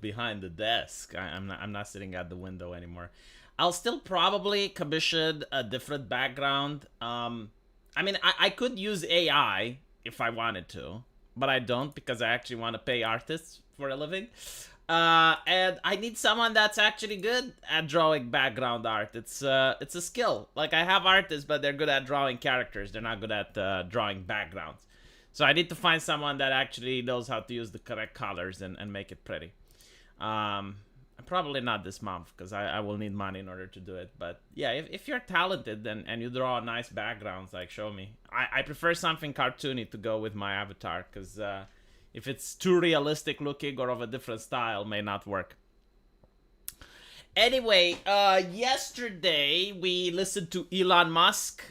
behind the desk. I'm not sitting at the window anymore. I'll still probably commission a different background. I mean, I could use AI if I wanted to, but I don't because I actually want to pay artists for a living. And I need someone that's actually good at drawing background art. It's a skill. Like I have artists, but they're good at drawing characters. They're not good at drawing backgrounds. So I need to find someone that actually knows how to use the correct colors and make it pretty. Probably not this month because I will need money in order to do it. But yeah, if you're talented and you draw nice backgrounds, like show me. I prefer something cartoony to go with my avatar because if it's too realistic looking or of a different style, may not work. Anyway, yesterday we listened to Elon Musk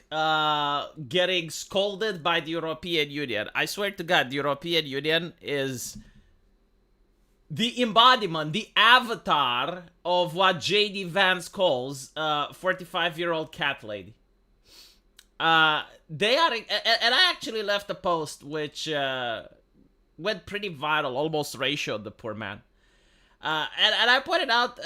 getting scolded by the European Union. I swear to God, the European Union is the embodiment, the avatar of what JD Vance calls 45-year-old cat lady. They are, and I actually left a post which went pretty viral, almost ratioed the poor man. And I pointed out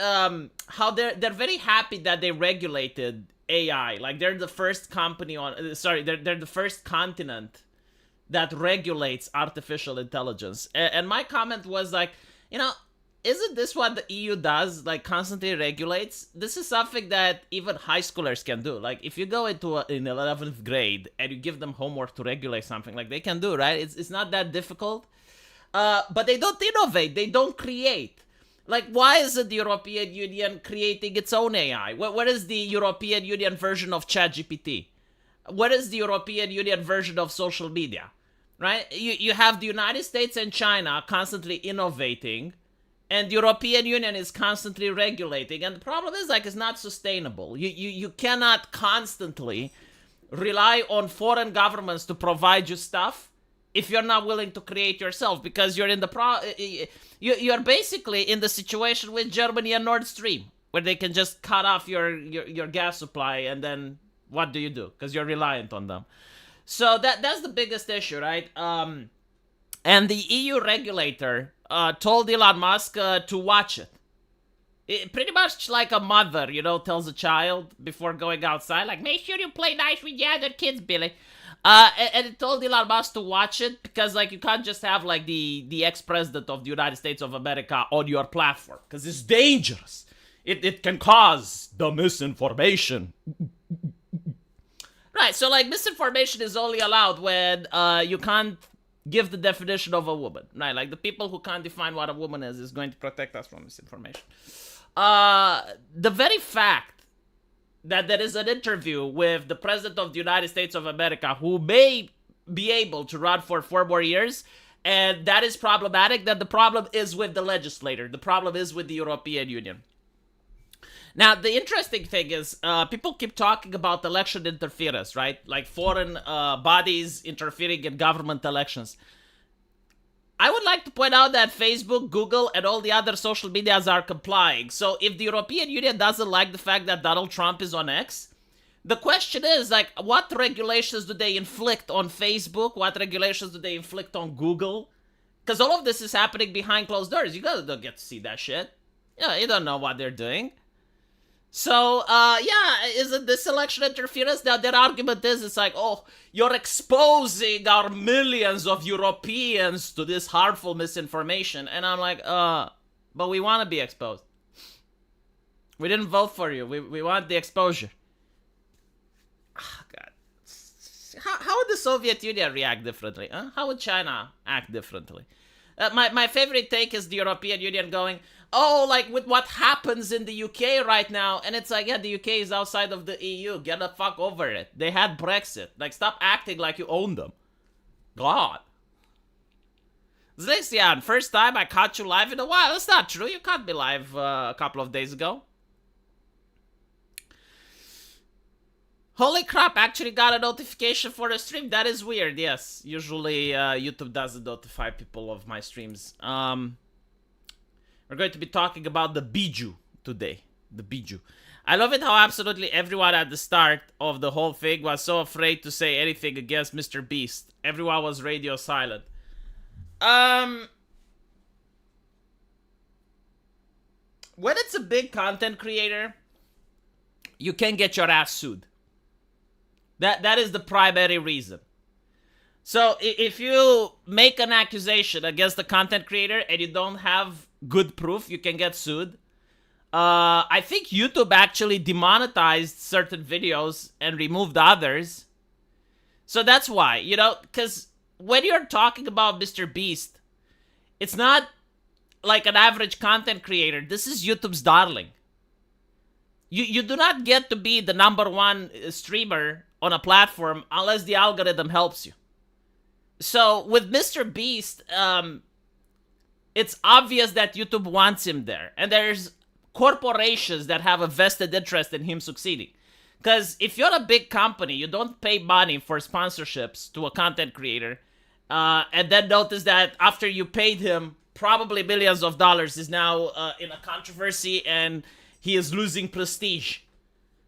how they're very happy that they regulated AI. Like they're the first company on, sorry, they're the first continent that regulates artificial intelligence. And my comment was like, you know, isn't this what the EU does? Like constantly regulates. This is something that even high schoolers can do. Like if you go into in 11th grade and you give them homework to regulate something, like they can do, right? It's not that difficult. But they don't innovate. They don't create. Like, why isn't the European Union creating its own AI? What is the European Union version of ChatGPT? What is the European Union version of social media? Right? You have the United States and China constantly innovating, and the European Union is constantly regulating. And the problem is, like, it's not sustainable. You cannot constantly rely on foreign governments to provide you stuff if you're not willing to create yourself, because you're in the you're basically in the situation with Germany and Nord Stream, where they can just cut off your gas supply, and then what do you do? Because you're reliant on them. So that's the biggest issue, right? And the EU regulator told Elon Musk to watch it. Pretty much like a mother, tells a child before going outside, like, make sure you play nice with the other kids, Billy. And it told Elon Musk to watch it because, like, you can't just have, like, the ex-president of the United States of America on your platform because it's dangerous. It can cause the misinformation. Right, so, like, misinformation is only allowed when you can't give the definition of a woman. Right, like, the people who can't define what a woman is going to protect us from misinformation. The very fact that there is an interview with the president of the United States of America who may be able to run for 4 more years, and that is problematic, then the problem is with the legislator. The problem is with the European Union. Now, the interesting thing is, people keep talking about election interference, right? Like foreign bodies interfering in government elections. I would like to point out that Facebook, Google, and all the other social medias are complying. So if the European Union doesn't like the fact that Donald Trump is on X, the question is, like, what regulations do they inflict on Facebook? What regulations do they inflict on Google? Because all of this is happening behind closed doors. You guys don't get to see that shit. You don't know what they're doing. So, yeah, isn't this election interference? Now, their argument is, it's like, oh, you're exposing our millions of Europeans to this harmful misinformation. And I'm like, but we want to be exposed. We didn't vote for you. We want the exposure. Oh, God. How would the Soviet Union react differently? Huh? How would China act differently? My favorite take is the European Union going, oh, like with what happens in the UK right now. And it's like, yeah, the UK is outside of the EU. Get the fuck over it. They had Brexit. Like, stop acting like you own them. God. Zlixian, first time I caught you live in a while. That's not true. You caught me live a couple of days ago. Holy crap, actually got a notification for the stream. That is weird, yes. Usually YouTube doesn't notify people of my streams. We're going to be talking about the Biju today. The Biju. I love it how absolutely everyone at the start of the whole thing was so afraid to say anything against Mr.Beast. Everyone was radio silent. when it's a big content creator, you can get your ass sued. That is the primary reason. So if you make an accusation against the content creator and you don't have good proof, you can get sued. I think YouTube actually demonetized certain videos and removed others. So that's why, you know, because when you're talking about MrBeast, it's not like an average content creator. This is YouTube's darling. You do not get to be the #1 streamer on a platform unless the algorithm helps you. So with MrBeast, it's obvious that YouTube wants him there. And there's corporations that have a vested interest in him succeeding. Because if you're a big company, you don't pay money for sponsorships to a content creator. And then notice that after you paid him, probably millions of dollars is now in a controversy and he is losing prestige.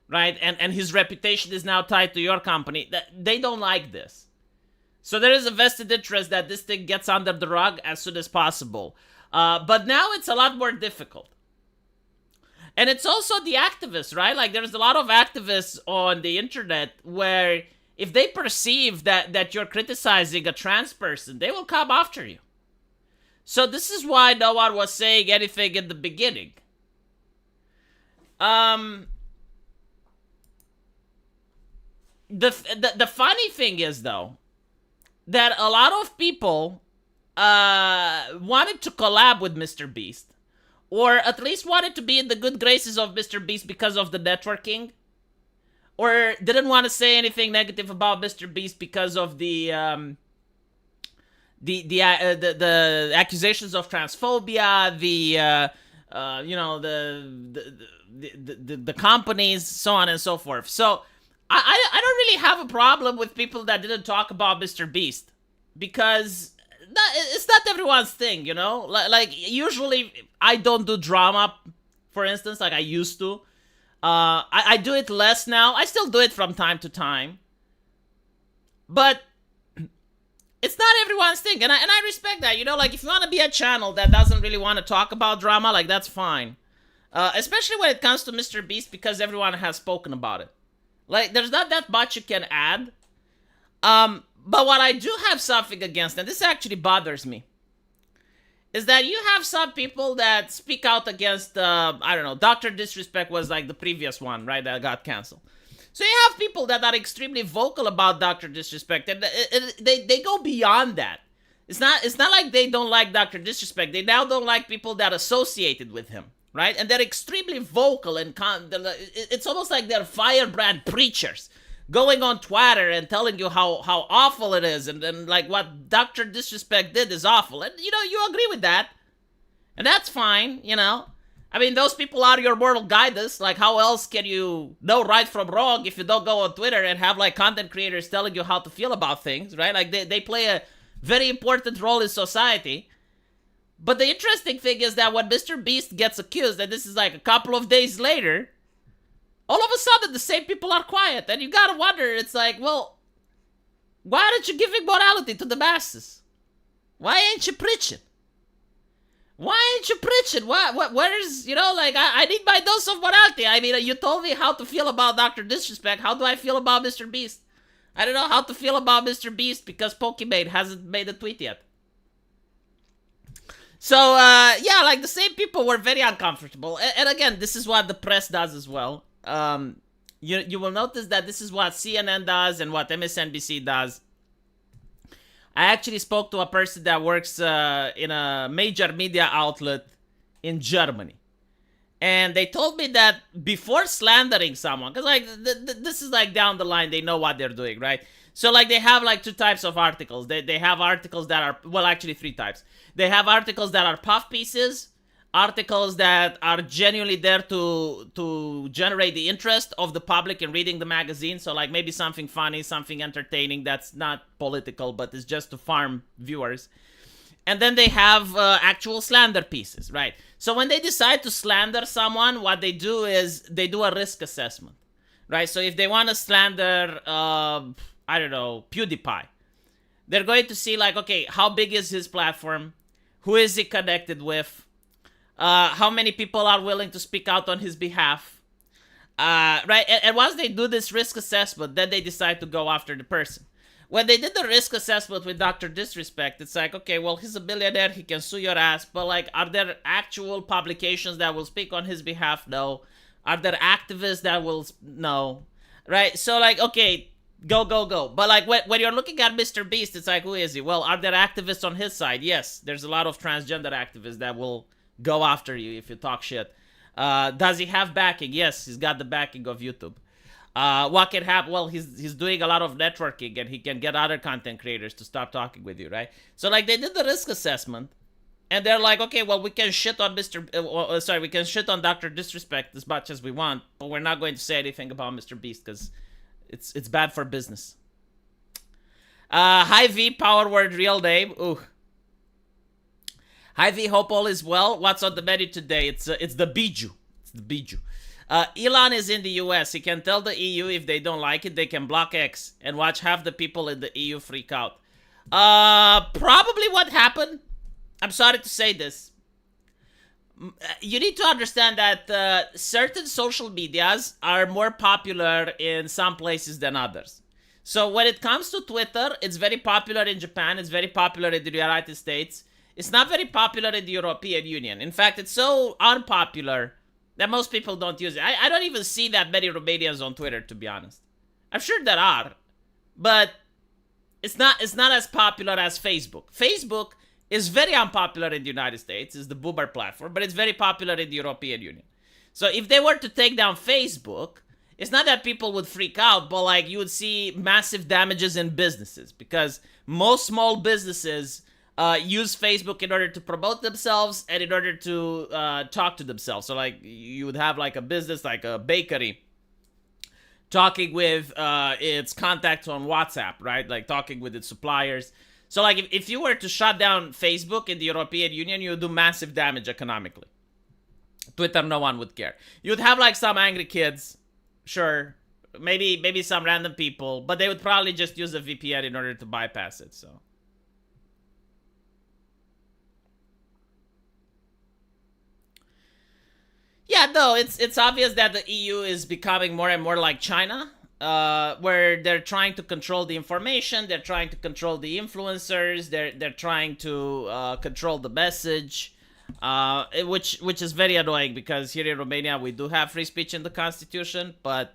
Right? And his reputation is now tied to your company. They don't like this. So there is a vested interest that this thing gets under the rug as soon as possible. But now it's a lot more difficult. And it's also the activists, right? Like there's a lot of activists on the internet where if they perceive that you're criticizing a trans person, they will come after you. So this is why no one was saying anything in the beginning. The funny thing is, though, that a lot of people wanted to collab with MrBeast, or at least wanted to be in the good graces of MrBeast because of the networking, or didn't want to say anything negative about MrBeast because of the accusations of transphobia, the companies, so on and so forth. So I don't really have a problem with people that didn't talk about MrBeast, because it's not everyone's thing, you know? Like usually I don't do drama, for instance, like I used to. I do it less now. I still do it from time to time. But it's not everyone's thing, and I respect that, you know? Like if you want to be a channel that doesn't really want to talk about drama, like that's fine. Especially when it comes to MrBeast, because everyone has spoken about it. Like, there's not that much you can add. But what I do have something against, and this actually bothers me, is that you have some people that speak out against, I don't know, Dr. Disrespect was like the previous one, right, that got canceled. So you have people that are extremely vocal about Dr. Disrespect, and they go beyond that. It's not like they don't like Dr. Disrespect. They now don't like people that associated with him. Right? And they're extremely vocal and it's almost like they're firebrand preachers going on Twitter and telling you how awful it is and like what Dr. Disrespect did is awful. And, you know, you agree with that. And that's fine, you know. I mean, those people are your moral guidance. Like, how else can you know right from wrong if you don't go on Twitter and have, like, content creators telling you how to feel about things, right? Like, they play a very important role in society. But the interesting thing is that when MrBeast gets accused, and this is like a couple of days later, all of a sudden the same people are quiet. And you gotta wonder, it's like, well, why aren't you giving morality to the masses? Why ain't you preaching? Why ain't you preaching? Where's, you know, like, I need my dose of morality. I mean, you told me how to feel about Dr. Disrespect. How do I feel about MrBeast? I don't know how to feel about MrBeast because Pokimane hasn't made a tweet yet. So, yeah, like, the same people were very uncomfortable. And again, this is what the press does as well. You will notice that this is what CNN does and what MSNBC does. I actually spoke to a person that works in a major media outlet in Germany. And they told me that before slandering someone, because, like, this is, like, down the line, they know what they're doing, right? So, like, they have, like, 2 types of articles. They have articles that are, well, actually 3 types. They have articles that are puff pieces, articles that are genuinely there to generate the interest of the public in reading the magazine. So, like, maybe something funny, something entertaining that's not political, but is just to farm viewers. And then they have actual slander pieces, right? So when they decide to slander someone, what they do is they do a risk assessment, right? So if they want to slander, I don't know, PewDiePie, they're going to see, like, okay, how big is his platform? Who is he connected with? How many people are willing to speak out on his behalf? Right, and once they do this risk assessment, then they decide to go after the person. When they did the risk assessment with Dr. Disrespect, it's like, okay, well, he's a billionaire, he can sue your ass, but like, are there actual publications that will speak on his behalf? No. Are there activists that will? No. Right? So like, okay, go, go, go. But like, when you're looking at MrBeast, it's like, who is he? Well, are there activists on his side? Yes, there's a lot of transgender activists that will go after you if you talk shit. Does he have backing? Yes, he's got the backing of YouTube. What can happen? Well, he's doing a lot of networking, and he can get other content creators to stop talking with you, right? So like, they did the risk assessment, and they're like, okay, well, we can shit on we can shit on Dr. Disrespect as much as we want, but we're not going to say anything about MrBeast because it's bad for business. Hi V, power word, real name. Ooh. Hi V, hope all is well. What's on the menu today? It's the Biju. It's the Biju. Elon is in the US. He can tell the EU if they don't like it, they can block X and watch half the people in the EU freak out. Probably what happened. I'm sorry to say this. You need to understand that certain social medias are more popular in some places than others. So when it comes to Twitter, it's very popular in Japan. It's very popular in the United States. It's not very popular in the European Union. In fact, it's so unpopular that most people don't use it. I don't even see that many Romanians on Twitter, to be honest. I'm sure there are, but it's not as popular as Facebook. Facebook is very unpopular in the United States. It's the boomer platform, but it's very popular in the European Union. So if they were to take down Facebook, it's not that people would freak out, but like, you would see massive damages in businesses, because most small businesses use Facebook in order to promote themselves and in order to talk to themselves. So like, you would have like a business like a bakery talking with its contacts on WhatsApp, right? Like talking with its suppliers. So like, if you were to shut down Facebook in the European Union, you would do massive damage economically. Twitter, no one would care. You'd have like some angry kids, sure, maybe some random people, but they would probably just use a VPN in order to bypass it. So yeah, no, it's obvious that the EU is becoming more and more like China, where they're trying to control the information, they're trying to control the influencers, they're trying to control the message, which is very annoying, because here in Romania we do have free speech in the constitution, but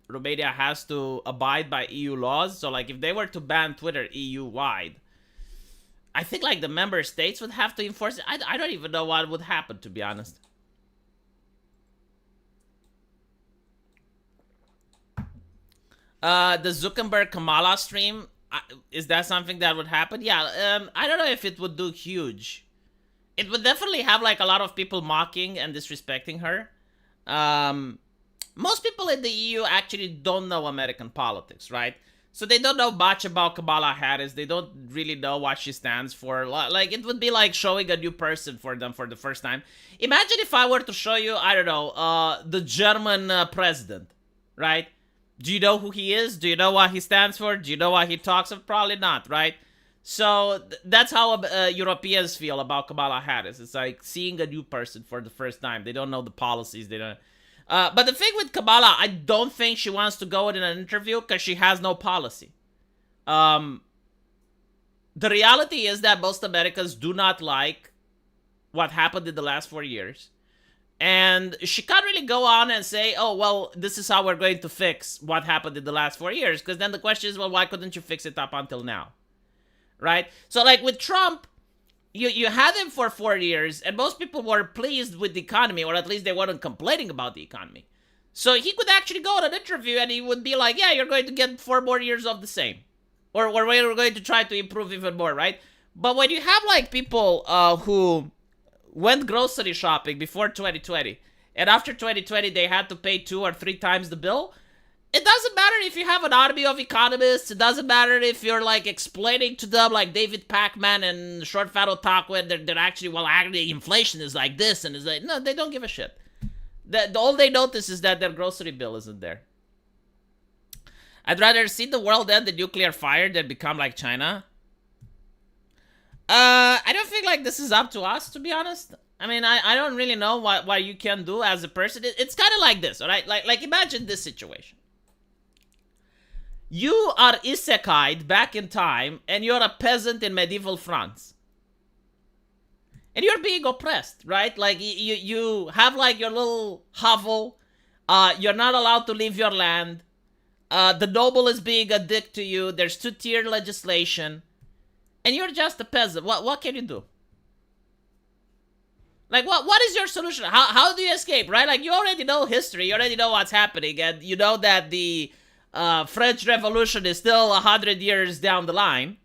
Romania has to abide by EU laws. So like, if they were to ban Twitter EU-wide, I think like the member states would have to enforce it. I don't even know what would happen, to be honest. The Zuckerberg Kamala stream, is that something that would happen? Yeah, I don't know if it would do huge. It would definitely have like a lot of people mocking and disrespecting her. Most people in the EU actually don't know American politics, right? So they don't know much about Kamala Harris. They don't really know what she stands for. Like, it would be like showing a new person for them for the first time. Imagine if I were to show you, I don't know, the German president, right? Do you know who he is? Do you know what he stands for? Do you know what he talks of? Probably not, right? So that's how Europeans feel about Kamala Harris. It's like seeing a new person for the first time. They don't know the policies. They don't. But the thing with Kamala, I don't think she wants to go in an interview because she has no policy. The reality is that most Americans do not like what happened in the last 4 years. And she can't really go on and say, oh, well, this is how we're going to fix what happened in the last 4 years. Because then the question is, well, why couldn't you fix it up until now? Right? So like with Trump, you had him for 4 years, and most people were pleased with the economy, or at least they weren't complaining about the economy. So he could actually go on an interview and he would be like, yeah, you're going to get 4 more years of the same. Or we're going to try to improve even more, right? But when you have like people who went grocery shopping before 2020, and after 2020 they had to pay 2 or 3 times the bill, it doesn't matter if you have an army of economists. It doesn't matter if you're like explaining to them like David Pacman and Short Fat Otaku, and they're actually, well, actually inflation is like this, and it's like, no, they don't give a shit. All they notice is that their grocery bill isn't there. I'd rather see the world end in nuclear fire than become like China. I don't think like this is up to us, to be honest. I mean, I don't really know what you can do as a person. It's kind of like this, all right? Like imagine this situation. You are isekai'd back in time, and you're a peasant in medieval France. And you're being oppressed, right? Like, you have, like, your little hovel. You're not allowed to leave your land. The noble is being a dick to you. There's two-tier legislation. And you're just a peasant. What can you do? Like, what is your solution? How do you escape, right? Like, you already know history. You already know what's happening. And you know that the French Revolution is still 100 years down the line.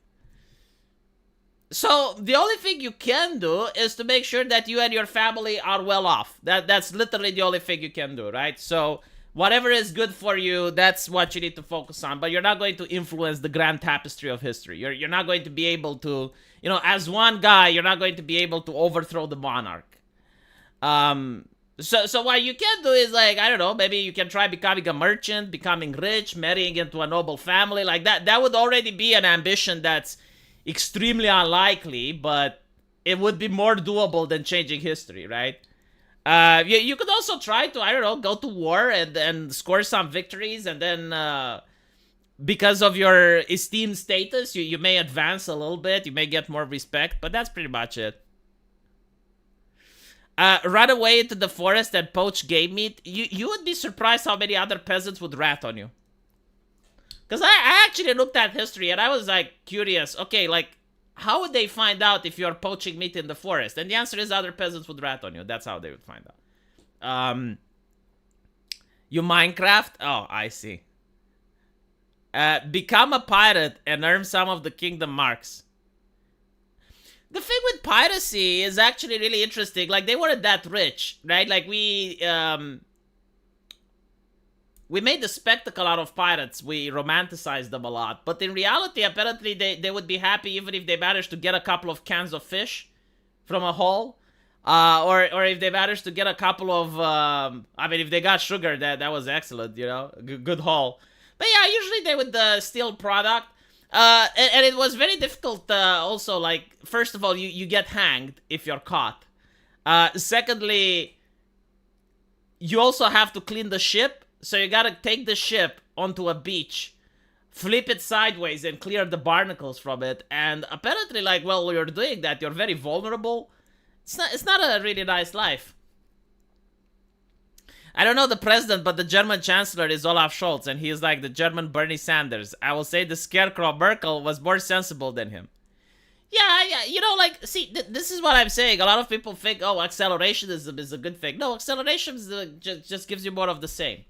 So, the only thing you can do is to make sure that you and your family are well off. That's literally the only thing you can do, right? So, whatever is good for you, that's what you need to focus on. But you're not going to influence the grand tapestry of history. You're not going to be able to, you know, as one guy, you're not going to be able to overthrow the monarch. So what you can do is, like, I don't know, maybe you can try becoming a merchant, becoming rich, marrying into a noble family. Like, that would already be an ambition that's extremely unlikely, but it would be more doable than changing history, right? You could also try to, I don't know, go to war and score some victories, and then because of your esteemed status, you may advance a little bit, you may get more respect, but that's pretty much it. Run away into the forest and poach game meat. You would be surprised how many other peasants would rat on you. Because I actually looked at history and I was, like, curious. Okay, like, how would they find out if you're poaching meat in the forest? And the answer is other peasants would rat on you. That's how they would find out. You Minecraft? Oh, I see. Become a pirate and earn some of the kingdom marks. The thing with piracy is actually really interesting. Like, they weren't that rich, right? Like, we made a spectacle out of pirates. We romanticized them a lot. But in reality, apparently, they would be happy even if they managed to get a couple of cans of fish from a haul. Or if they managed to get a couple of, I mean, if they got sugar, that was excellent, you know? Good haul. But yeah, usually they would steal product. And it was very difficult, also, like, first of all, you get hanged if you're caught. Secondly, you also have to clean the ship. So you gotta take the ship onto a beach, flip it sideways, and clear the barnacles from it. And apparently, like, while you're doing that, you're very vulnerable. It's not a really nice life. I don't know the president, but the German chancellor is Olaf Scholz, and he is like the German Bernie Sanders. I will say the scarecrow Merkel was more sensible than him. Yeah, you know, like, see, this is what I'm saying. A lot of people think, oh, accelerationism is a good thing. No, acceleration just gives you more of the same.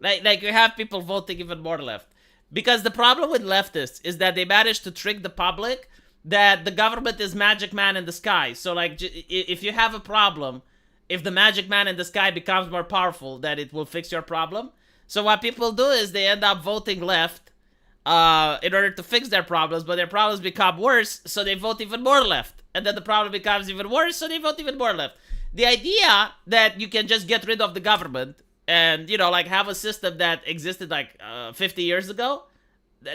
Like you have people voting even more left. Because the problem with leftists is that they manage to trick the public that the government is magic man in the sky. So, like, if you have a problem, if the magic man in the sky becomes more powerful, that it will fix your problem. So what people do is they end up voting left in order to fix their problems, but their problems become worse, so they vote even more left. And then the problem becomes even worse, so they vote even more left. The idea that you can just get rid of the government and, you know, like, have a system that existed, like, 50 years ago,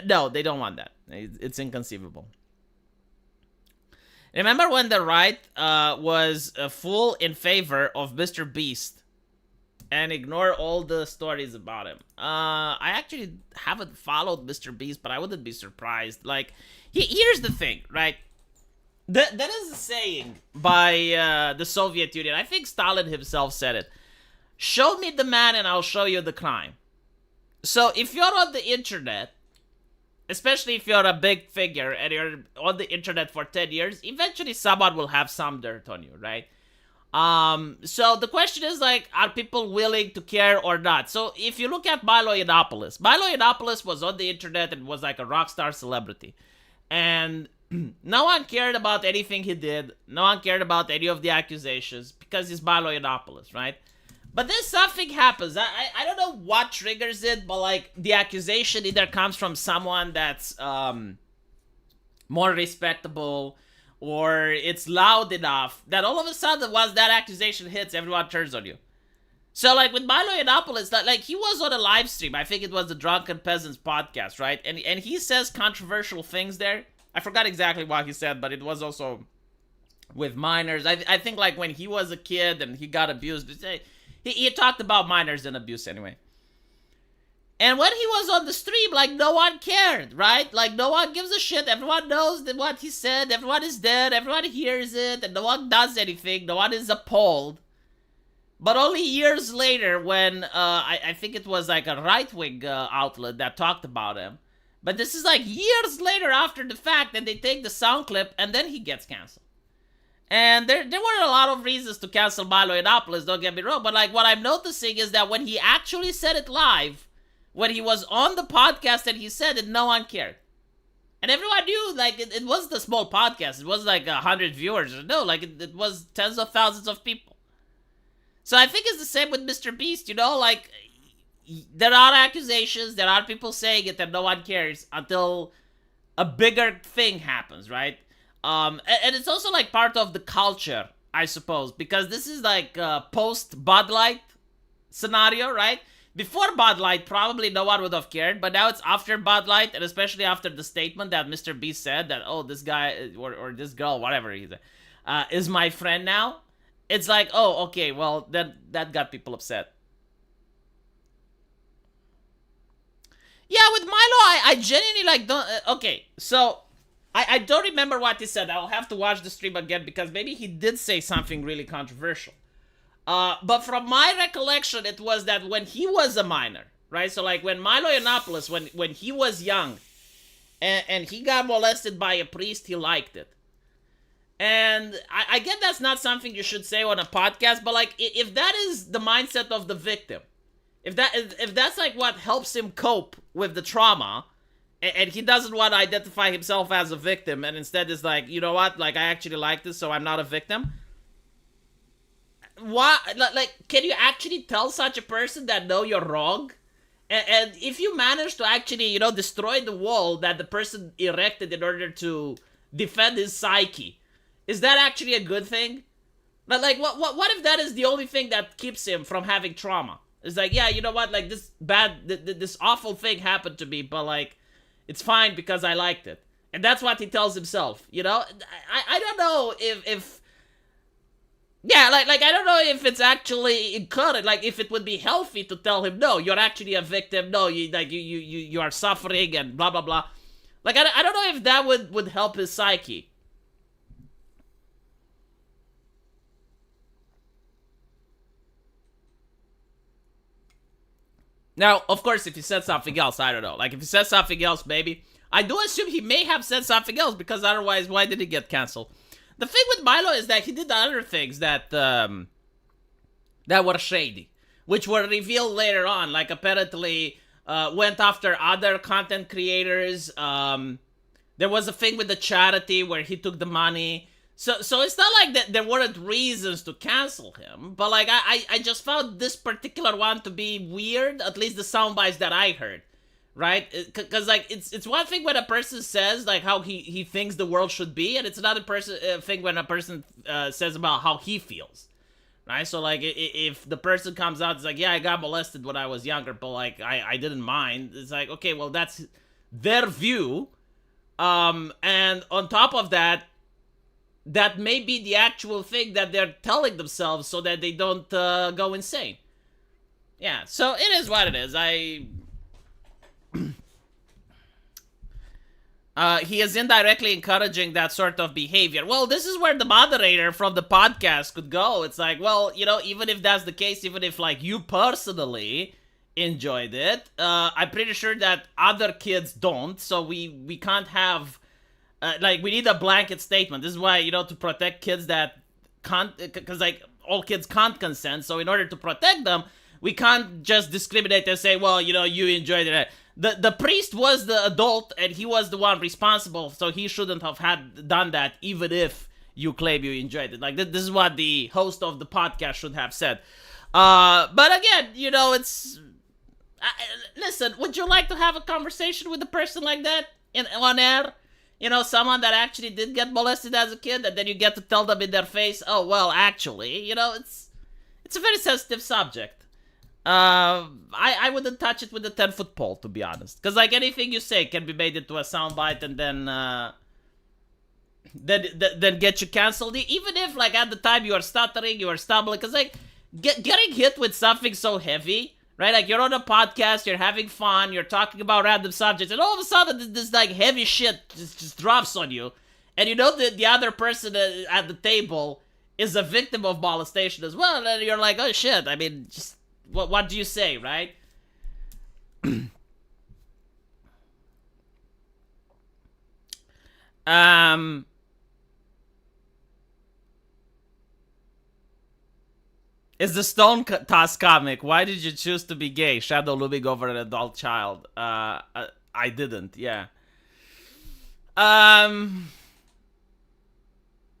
no, they don't want that. It's inconceivable. Remember when the right was full in favor of Mr.Beast and ignore all the stories about him? I actually haven't followed Mr.Beast, but I wouldn't be surprised. Like, here's the thing, right? That is a saying by the Soviet Union. I think Stalin himself said it. Show me the man and I'll show you the crime. So if you're on the internet, especially if you're a big figure and you're on the internet for 10 years, eventually someone will have some dirt on you, right? So the question is, like, are people willing to care or not? So if you look at Milo Yiannopoulos was on the internet and was like a rock star celebrity. And no one cared about anything he did. No one cared about any of the accusations because he's Milo Yiannopoulos, right? But then something happens. I don't know what triggers it, but, like, the accusation either comes from someone that's more respectable, or it's loud enough that all of a sudden, once that accusation hits, everyone turns on you. So, like, with Milo Yiannopoulos, like, he was on a live stream. I think it was the Drunken Peasants podcast, right? And he says controversial things there. I forgot exactly what he said, but it was also with minors. I think like when he was a kid and he got abused, he talked about minors and abuse anyway. And when he was on the stream, like, no one cared, right? Like, no one gives a shit. Everyone knows that what he said. Everyone is dead. Everyone hears it. And no one does anything. No one is appalled. But only years later when, I think it was like a right-wing outlet that talked about him. But this is like years later after the fact that they take the sound clip and then he gets canceled. And there were a lot of reasons to cancel Milo Yiannopoulos, don't get me wrong. But like what I'm noticing is that when he actually said it live, when he was on the podcast and he said it, no one cared. And everyone knew, like, it wasn't a small podcast. It wasn't like 100 viewers. No, like, it was tens of thousands of people. So I think it's the same with Mr.Beast, you know? Like, there are accusations, there are people saying it, and no one cares until a bigger thing happens, right? And it's also, like, part of the culture, I suppose. Because this is, like, a post-Bud Light scenario, right? Before Bud Light, probably no one would have cared, but now it's after Bud Light, and especially after the statement that Mr.Beast said that, oh, this guy, or this girl, whatever he said, is my friend now. It's like, oh, okay, well, that got people upset. Yeah, with Milo, I genuinely, like, don't, okay, so, I don't remember what he said. I'll have to watch the stream again, because maybe he did say something really controversial. But from my recollection, it was that when he was a minor, right? So, like, when Milo Yiannopoulos, when he was young, and he got molested by a priest, he liked it. And I get that's not something you should say on a podcast, but, like, if that is the mindset of the victim, if that's, like, what helps him cope with the trauma, and he doesn't want to identify himself as a victim, and instead is like, you know what, like, I actually like this, so I'm not a victim. Why, like, can you actually tell such a person that, no, you're wrong? And if you manage to actually, you know, destroy the wall that the person erected in order to defend his psyche, is that actually a good thing? But, like, what if that is the only thing that keeps him from having trauma? It's like, yeah, you know what, like, this awful thing happened to me, but, like, it's fine because I liked it. And that's what he tells himself, you know? I don't know if yeah, like I don't know if it's actually encouraged, like if it would be healthy to tell him, no, you're actually a victim, no, you are suffering and blah blah blah. Like I don't know if that would help his psyche. Now, of course, if he said something else, I don't know. Like if he said something else, maybe. I do assume he may have said something else because otherwise, why did he get canceled? The thing with Milo is that he did other things that that were shady, which were revealed later on. Like apparently went after other content creators. There was a thing with the charity where he took the money. So it's not like that there weren't reasons to cancel him, but like I just found this particular one to be weird. At least the sound bites that I heard. Right? Because, like, it's one thing when a person says, like, how he thinks the world should be, and it's another thing when a person says about how he feels. Right? So, like, if the person comes out, it's like, yeah, I got molested when I was younger, but, like, I didn't mind. It's like, okay, well, that's their view. And on top of that, that may be the actual thing that they're telling themselves so that they don't go insane. Yeah, so it is what it is. He is indirectly encouraging that sort of behavior. Well, this is where the moderator from the podcast could go. It's like, well, you know, even if that's the case, even if, like, you personally enjoyed it, I'm pretty sure that other kids don't, so we can't have, like, we need a blanket statement. This is why, you know, to protect kids that can't, because, like, all kids can't consent, so in order to protect them, we can't just discriminate and say, well, you know, you enjoyed it. The priest was the adult, and he was the one responsible, so he shouldn't have done that, even if you claim you enjoyed it. Like, this is what the host of the podcast should have said. But again, you know, it's... listen, would you like to have a conversation with a person like that on air? You know, someone that actually did get molested as a kid, and then you get to tell them in their face, oh, well, actually, you know, it's a very sensitive subject. I wouldn't touch it with a 10-foot pole, to be honest. Because, like, anything you say can be made into a soundbite and then, than get you canceled. Even if like at the time you are stuttering, you are stumbling, because like getting hit with something so heavy, right? Like you're on a podcast, you're having fun, you're talking about random subjects, and all of a sudden this like heavy shit just drops on you, and you know that the other person at the table is a victim of molestation as well, and you're like, oh shit. I mean, just what do you say, right? Is the stone toss comic? Why did you choose to be gay? Shadow looming over an adult child. I didn't. Yeah.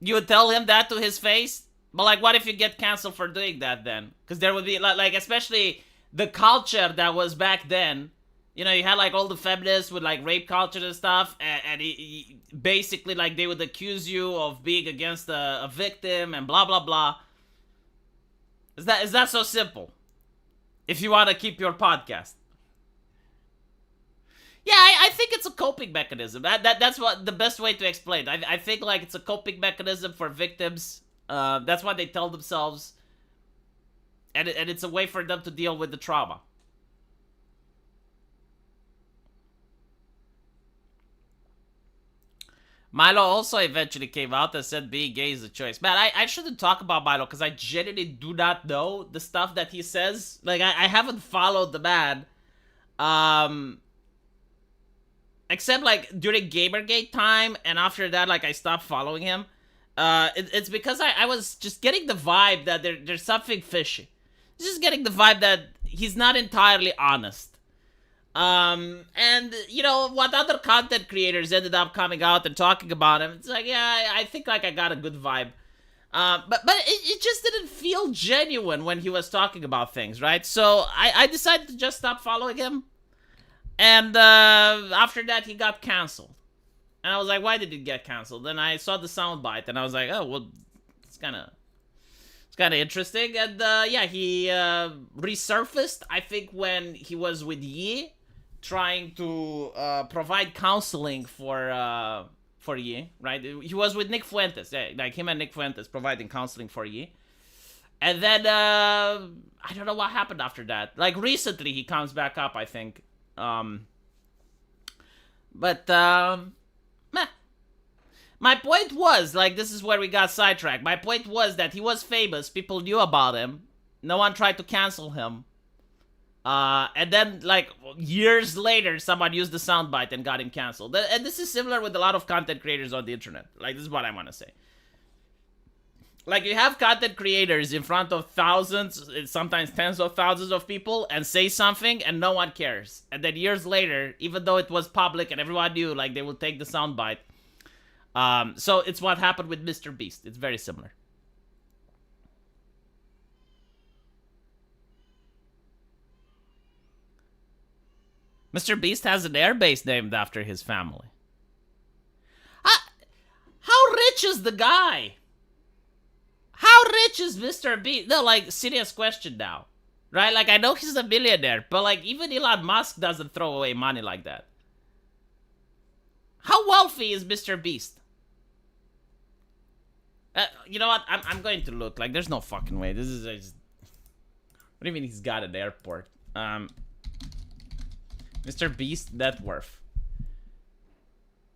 You would tell him that to his face? But like, what if you get canceled for doing that then? Because there would be like, especially the culture that was back then. You know, you had like all the feminists with like rape culture and stuff, and basically like they would accuse you of being against a victim and blah blah blah. Is that so simple? If you want to keep your podcast. Yeah, I think it's a coping mechanism. That's what the best way to explain. I think like it's a coping mechanism for victims. That's what they tell themselves, and it's a way for them to deal with the trauma. Milo also eventually came out and said being gay is a choice. Man, I shouldn't talk about Milo because I genuinely do not know the stuff that he says. Like, I haven't followed the man. Except, like, during Gamergate time, and after that, like, I stopped following him. It's because I was just getting the vibe that there's something fishy. Just getting the vibe that he's not entirely honest. And you know what other content creators ended up coming out and talking about him. It's like, yeah, I think like I got a good vibe. But it just didn't feel genuine when he was talking about things, right? So I decided to just stop following him. And after that, he got canceled. And I was like, why did he get canceled? Then I saw the soundbite, and I was like, oh, well, it's kind of interesting. And yeah, he resurfaced, I think, when he was with Yi, trying to provide counseling for Yi, right? He was with Nick Fuentes, yeah, like him and Nick Fuentes providing counseling for Yi. And then I don't know what happened after that. Like recently, he comes back up, I think. Meh. My point was, like, this is where we got sidetracked. My point was that he was famous. People knew about him. No one tried to cancel him. And then, like, years later, someone used the soundbite and got him canceled. And this is similar with a lot of content creators on the internet. Like, this is what I want to say. Like, you have content creators in front of thousands, sometimes tens of thousands of people, and say something, and no one cares. And then years later, even though it was public and everyone knew, like, they will take the soundbite. So it's what happened with Mr.Beast. It's very similar. Mr.Beast has an airbase named after his family. How rich is the guy? How rich is Mr.Beast? No, like, serious question now. Right? Like, I know he's a millionaire, but, like, even Elon Musk doesn't throw away money like that. How wealthy is Mr.Beast? You know what? I'm going to look. Like, there's no fucking way. This is just... What do you mean he's got an airport? Mr.Beast net worth.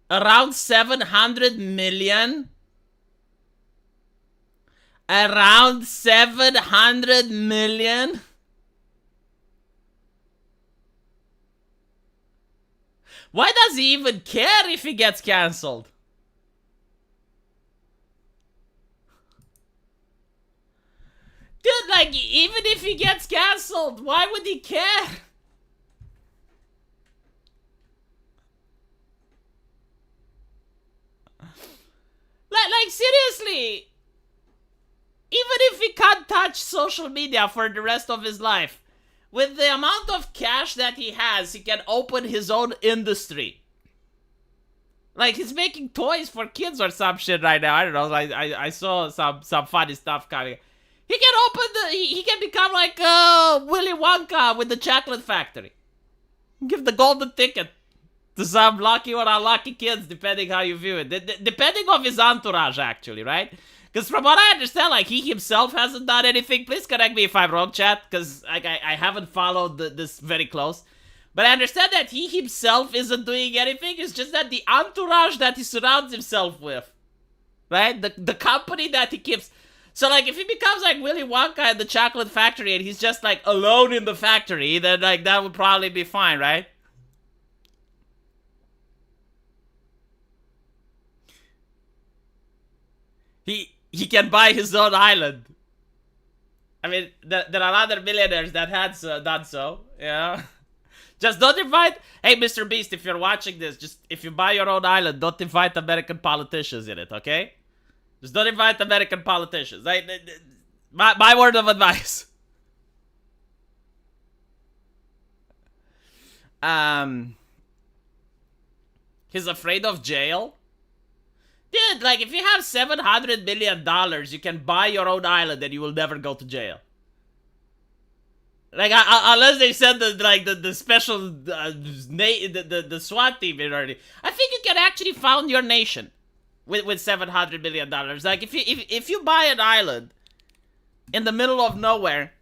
Around 700 million? Around 700 million? Why does he even care if he gets cancelled? Dude, like, even if he gets cancelled, why would he care? Like, seriously. Even if he can't touch social media for the rest of his life, with the amount of cash that he has, he can open his own industry. Like, he's making toys for kids or some shit right now. I don't know. I saw some funny stuff coming. He can open he can become like Willy Wonka with the chocolate factory. Give the golden ticket. to some lucky or unlucky kids, depending how you view it. Depending on his entourage, actually, right? Because from what I understand, like, he himself hasn't done anything. Please correct me if I'm wrong, chat, because like, I haven't followed this very close. But I understand that he himself isn't doing anything. It's just that the entourage that he surrounds himself with, right? The company that he keeps. So, like, if he becomes, like, Willy Wonka in the chocolate factory and he's just, like, alone in the factory, then, like, that would probably be fine, right? He can buy his own island. I mean, there are other millionaires that had done so, yeah. Just don't invite... Hey, Mr.Beast, if you're watching this, just if you buy your own island, don't invite American politicians in it, okay? Just don't invite American politicians. My word of advice. He's afraid of jail? Dude, like, if you have $700 million, you can buy your own island and you will never go to jail. Like, unless they send the special, the SWAT team in already. I think you can actually found your nation with $700 million. Like, if you buy an island in the middle of nowhere,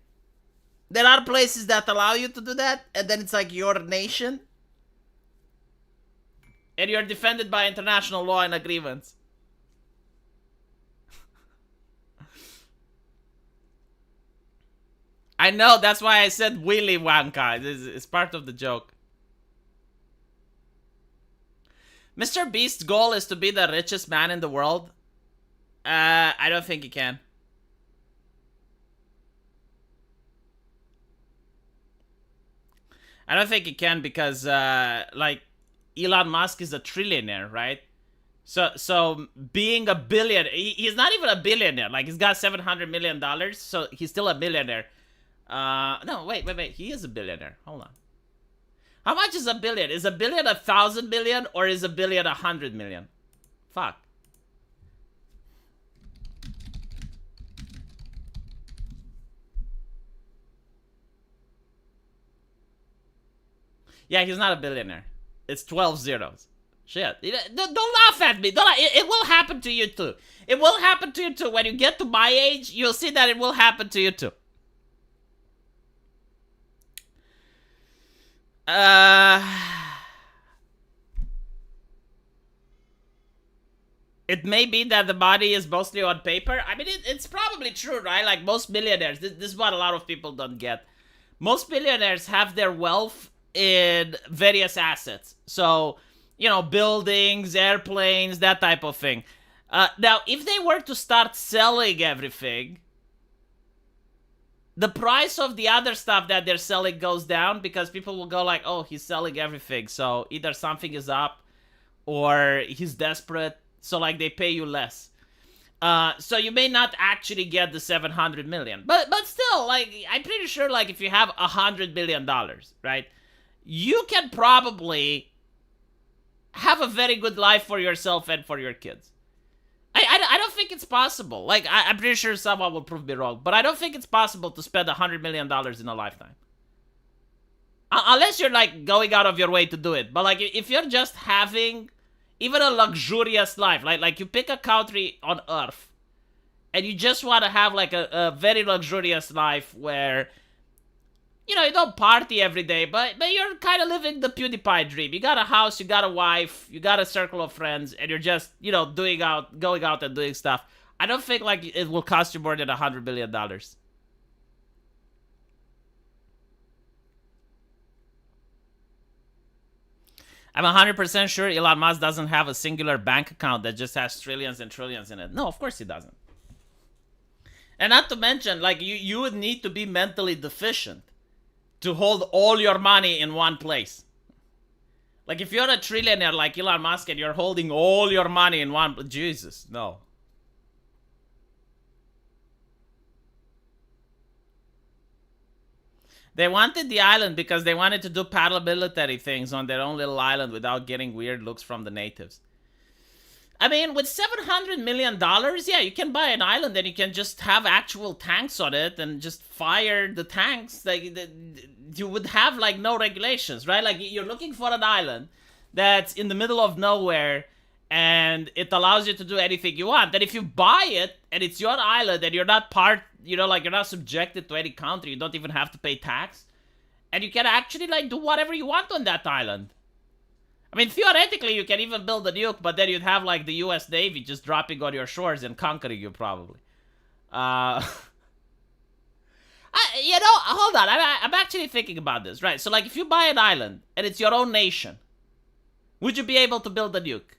there are places that allow you to do that, and then it's like your nation. And you're defended by international law and agreements. I know, that's why I said Willy Wonka. It's part of the joke. Mr.Beast's goal is to be the richest man in the world. I don't think he can. I don't think he can because, like, Elon Musk is a trillionaire, right? So being a billionaire, he's not even a billionaire. Like, he's got $700 million, so he's still a millionaire. No, wait. He is a billionaire. Hold on. How much is a billion? Is a billion 1,000 million or is a billion 100 million? Fuck. Yeah, he's not a billionaire. It's 12 zeros. Shit. Don't laugh at me. It will happen to you too. It will happen to you too. When you get to my age, you'll see that it will happen to you too. It may be that the body is mostly on paper. I mean, it's probably true, right? Like, most millionaires, this is what a lot of people don't get. Most millionaires have their wealth in various assets. So, you know, buildings, airplanes, that type of thing. Now, if they were to start selling everything, the price of the other stuff that they're selling goes down because people will go like, oh, he's selling everything. So either something is up or he's desperate. So, like, they pay you less. So you may not actually get the 700 million. But still, like, I'm pretty sure, like, if you have $100 billion, right, you can probably have a very good life for yourself and for your kids. I don't think it's possible. Like, I'm pretty sure someone will prove me wrong, but I don't think it's possible to spend $100 million in a lifetime. Unless you're, like, going out of your way to do it. But, like, if you're just having even a luxurious life, like you pick a country on Earth, and you just want to have, like, a very luxurious life where, you know, you don't party every day, but you're kind of living the PewDiePie dream. You got a house, you got a wife, you got a circle of friends, and you're just, you know, going out and doing stuff. I don't think, like, it will cost you more than $100 billion. I'm 100% sure Elon Musk doesn't have a singular bank account that just has trillions and trillions in it. No, of course he doesn't. And not to mention, like, you would need to be mentally deficient to hold all your money in one place. Like, if you're a trillionaire like Elon Musk and you're holding all your money in one... Jesus, no. They wanted the island because they wanted to do paramilitary things on their own little island without getting weird looks from the natives. I mean, with $700 million, yeah, you can buy an island and you can just have actual tanks on it and just fire the tanks. Like, you would have, like, no regulations, right? Like, you're looking for an island that's in the middle of nowhere, and it allows you to do anything you want. And if you buy it and it's your island and you're not part, like you're not subjected to any country, you don't even have to pay tax, and you can actually like do whatever you want on that island. I mean, theoretically, you can even build a nuke, but then you'd have like the U.S. Navy just dropping on your shores and conquering you, probably. Hold on. I'm actually thinking about this, right? So, like, if you buy an island and it's your own nation, would you be able to build a nuke?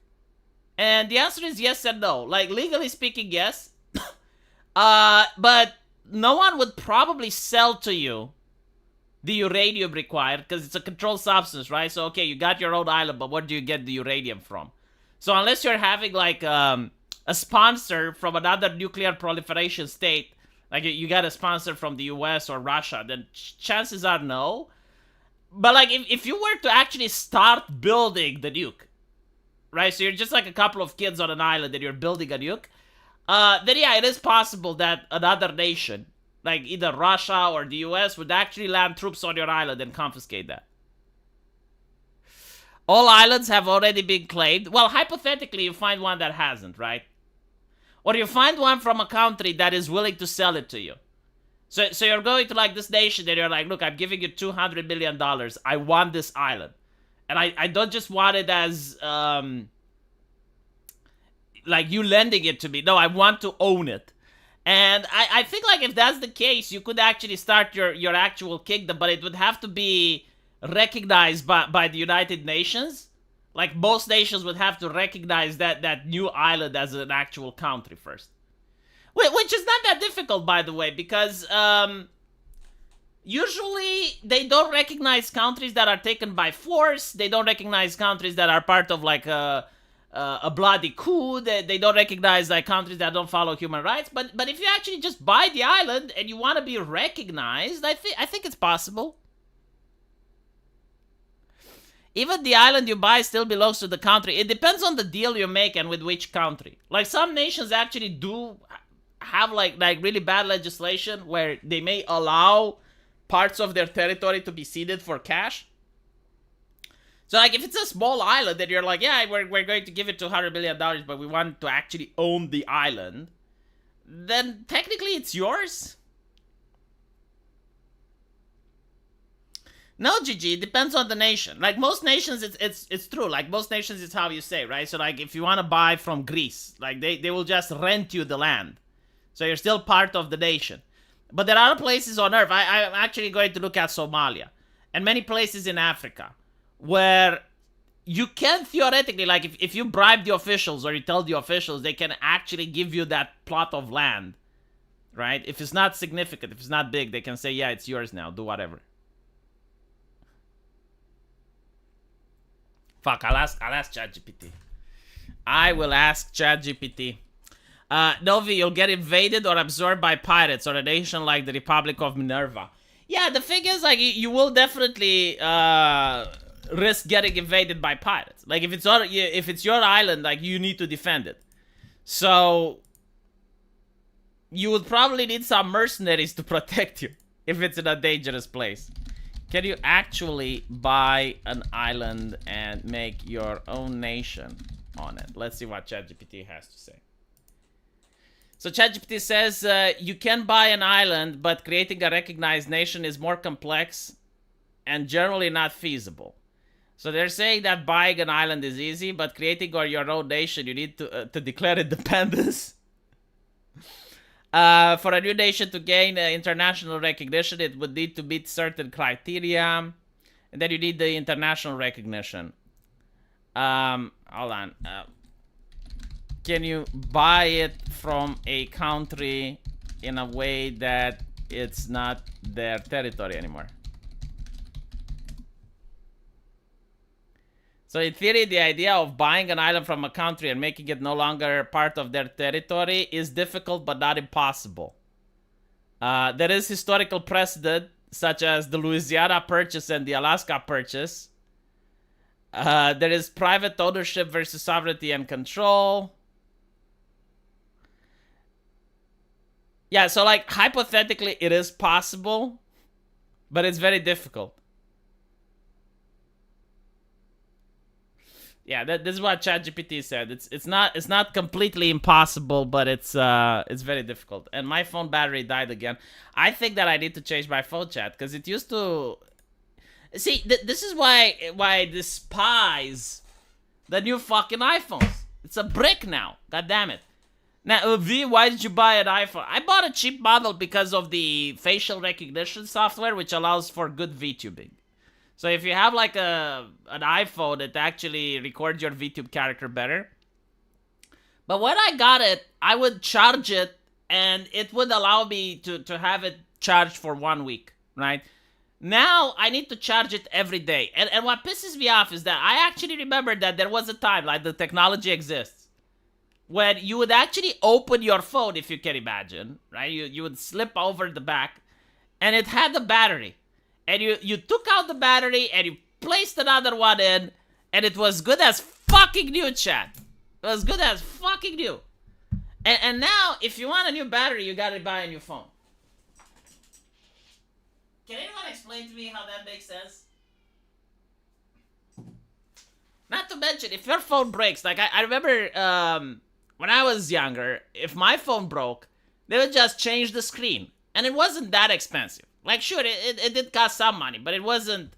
And the answer is yes and no. Like, legally speaking, yes. But no one would probably sell to you the uranium required, because it's a controlled substance, right? So, okay, you got your own island, but where do you get the uranium from? So, unless you're having, like, a sponsor from another nuclear proliferation state, like, you got a sponsor from the US or Russia, then chances are no. But, like, if you were to actually start building the nuke, right? So, you're just, like, a couple of kids on an island and you're building a nuke, then, yeah, it is possible that another nation, like either Russia or the US, would actually land troops on your island and confiscate that. All islands have already been claimed. Well, hypothetically, you find one that hasn't, right? Or you find one from a country that is willing to sell it to you. So you're going to like this nation and you're like, look, I'm giving you $200 million. I want this island. And I don't just want it as, like you lending it to me. No, I want to own it. And I think, like, if that's the case, you could actually start your actual kingdom, but it would have to be recognized by the United Nations. Like, most nations would have to recognize that new island as an actual country first. Which is not that difficult, by the way, because usually they don't recognize countries that are taken by force. They don't recognize countries that are part of, like, a bloody coup. They don't recognize like countries that don't follow human rights. But if you actually just buy the island and you want to be recognized, I think it's possible. Even the island you buy still belongs to the country. It depends on the deal you make and with which country. Like, some nations actually do have like really bad legislation where they may allow parts of their territory to be ceded for cash. So, like, if it's a small island and you're like, yeah, we're going to give it $200 million, but we want to actually own the island, then technically it's yours. No, GG, it depends on the nation. Like, most nations, it's true. Like, most nations, it's how you say, right? So, like, if you want to buy from Greece, like, they will just rent you the land. So you're still part of the nation. But there are other places on Earth. I'm actually going to look at Somalia and many places in Africa where you can theoretically, like, if you bribe the officials or you tell the officials, they can actually give you that plot of land, right? If it's not significant, if it's not big, they can say, yeah, it's yours now, do whatever. Fuck, I'll ask ChatGPT. I will ask ChatGPT. Novi, you'll get invaded or absorbed by pirates or a nation like the Republic of Minerva. Yeah, the thing is, like, you will definitely risk getting invaded by pirates. Like, if it's your island, like, you need to defend it. So you would probably need some mercenaries to protect you if it's in a dangerous place. Can you actually buy an island and make your own nation on it? Let's see what ChatGPT has to say. So ChatGPT says, you can buy an island, but creating a recognized nation is more complex and generally not feasible. So they're saying that buying an island is easy, but creating your own nation, you need to declare independence. For a new nation to gain international recognition, it would need to meet certain criteria. And then you need the international recognition. Hold on. Can you buy it from a country in a way that it's not their territory anymore? So in theory, the idea of buying an island from a country and making it no longer part of their territory is difficult but not impossible. There is historical precedent, such as the Louisiana Purchase and the Alaska Purchase. There is private ownership versus sovereignty and control. Yeah, so like hypothetically it is possible, but it's very difficult. Yeah, this is what ChatGPT said. It's not completely impossible, but it's very difficult. And my phone battery died again. I think that I need to change my phone, chat, because it used to. See, this is why I despise the new fucking iPhones. It's a brick now. God damn it. Now, V, why did you buy an iPhone? I bought a cheap model because of the facial recognition software, which allows for good VTubing. So if you have like an iPhone, it actually records your VTube character better. But when I got it, I would charge it, and it would allow me to have it charged for 1 week, right? Now, I need to charge it every day. And what pisses me off is that I actually remember that there was a time, like the technology exists, when you would actually open your phone, if you can imagine, right? You would slip over the back, and it had the battery. And you took out the battery, and you placed another one in, and it was good as fucking new, chat. It was good as fucking new. And now, if you want a new battery, you gotta buy a new phone. Can anyone explain to me how that makes sense? Not to mention, if your phone breaks, like I remember when I was younger, if my phone broke, they would just change the screen. And it wasn't that expensive. Like, sure, it did cost some money, but it wasn't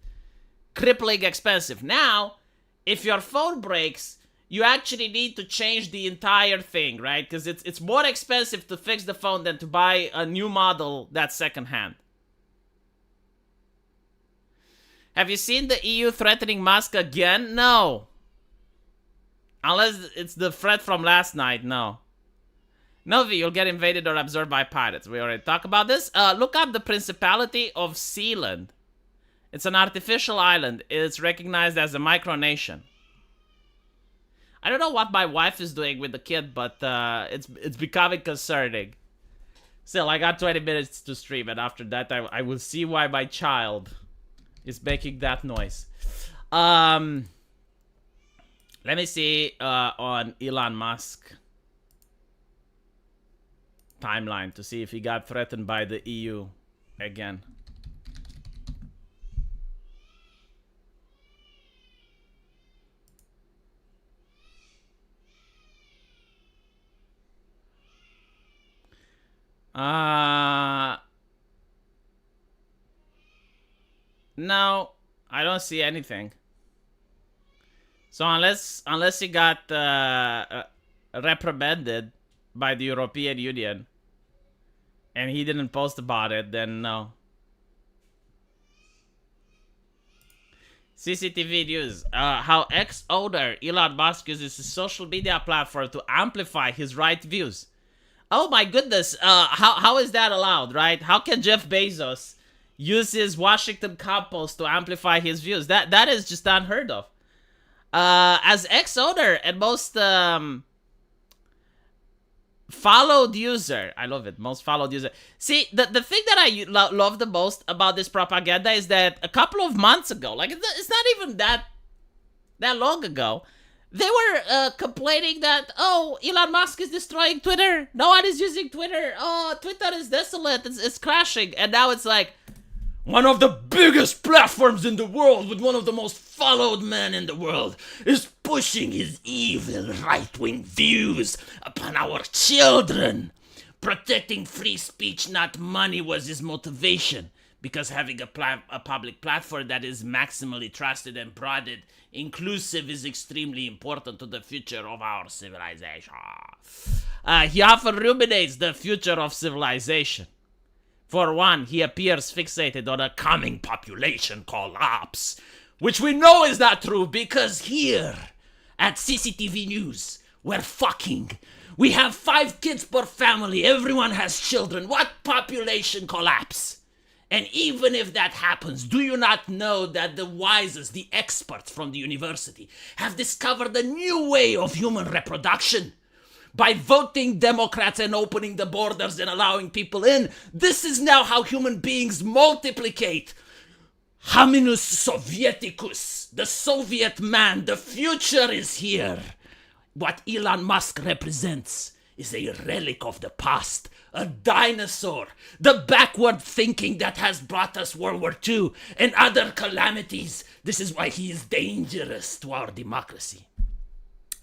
crippling expensive. Now, if your phone breaks, you actually need to change the entire thing, right? Because it's more expensive to fix the phone than to buy a new model that's secondhand. Have you seen the EU threatening Musk again? No. Unless it's the threat from last night, no. Novi, you'll get invaded or absorbed by pirates. We already talked about this. Look up the Principality of Sealand. It's an artificial island. It's recognized as a micronation. I don't know what my wife is doing with the kid, but it's becoming concerning. Still, I got 20 minutes to stream, and after that, I will see why my child is making that noise. Let me see on Elon Musk timeline to see if he got threatened by the EU again. No, I don't see anything. So unless he got reprimanded by the European Union and he didn't post about it, then no. CCTV News. How ex-owner Elon Musk uses his social media platform to amplify his right views. Oh my goodness, how is that allowed, right? How can Jeff Bezos use his Washington Compost to amplify his views? That is just unheard of. As ex-owner and most followed user, I love it, most followed user. See, the thing that I love the most about this propaganda is that a couple of months ago, like it's not even that long ago, they were complaining that, oh, Elon Musk is destroying Twitter. No one is using Twitter. Oh, Twitter is desolate. It's crashing. And now it's like, one of the biggest platforms in the world with one of the most followed men in the world is pushing his evil right-wing views upon our children. Protecting free speech, not money, was his motivation. Because having a public platform that is maximally trusted and broadly inclusive is extremely important to the future of our civilization. He often ruminates the future of civilization. For one, he appears fixated on a coming population collapse, which we know is not true because here at CCTV News, we're fucking. We have 5 kids per family. Everyone has children. What population collapse? And even if that happens, do you not know that the wisest, the experts from the university, have discovered a new way of human reproduction? By voting Democrats and opening the borders and allowing people in, this is now how human beings multiplicate. Hominus Sovieticus, the Soviet man, the future is here. What Elon Musk represents is a relic of the past, a dinosaur, the backward thinking that has brought us World War II and other calamities. This is why he is dangerous to our democracy.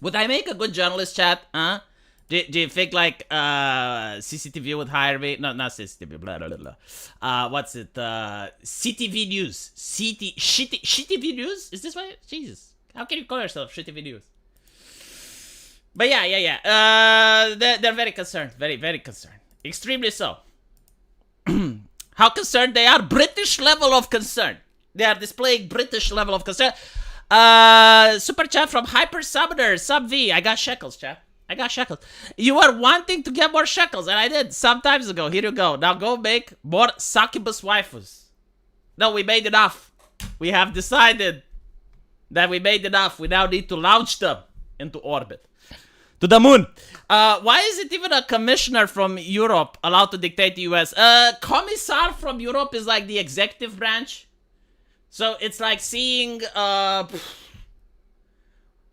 Would I make a good journalist, chat? Huh? Do you think like CCTV would hire me? No, not CCTV. Blah blah blah. What's it? CTV News. Shitty News. Is this right? Jesus. How can you call yourself Shitty News? But yeah. They're very concerned. Very, very concerned. Extremely so. How concerned they are? British level of concern. They are displaying British level of concern. Super chat from Hyper Summoner. Sub V. I got shekels, chat. I got shekels. You were wanting to get more shekels, and I did some times ago. Here you go. Now go make more succubus waifus. No, we made enough. We have decided that we made enough. We now need to launch them into orbit. To the moon. Why is it even a commissioner from Europe allowed to dictate the US? Commissar from Europe is like the executive branch. So it's like seeing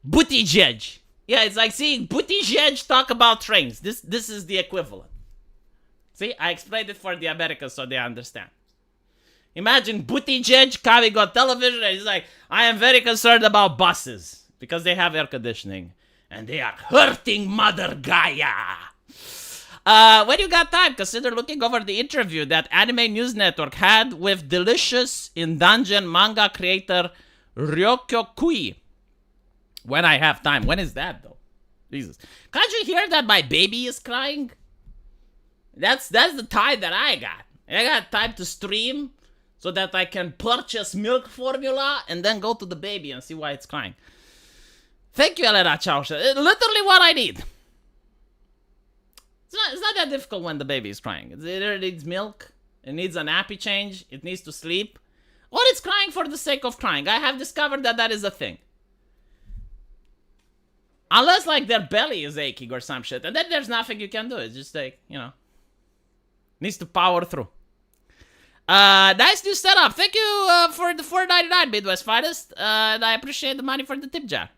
Buttigieg. Yeah, it's like seeing Buttigieg talk about trains. This is the equivalent. See, I explained it for the Americans so they understand. Imagine Buttigieg coming on television and he's like, I am very concerned about buses because they have air conditioning and they are hurting Mother Gaia. When you got time, consider looking over the interview that Anime News Network had with delicious in dungeon manga creator Ryokyo Kui. When I have time. When is that, though? Jesus. Can't you hear that my baby is crying? That's the time that I got. I got time to stream so that I can purchase milk formula and then go to the baby and see why it's crying. Thank you, Elena Chausha. Literally what I need. It's not that difficult when the baby is crying. It either needs milk, it needs a nappy change, it needs to sleep, or it's crying for the sake of crying. I have discovered that is a thing. Unless, like, their belly is aching or some shit. And then there's nothing you can do. It's just, like, you know. Needs to power through. Nice new setup. Thank you for the $4.99, Midwest Finest. And I appreciate the money for the tip jar.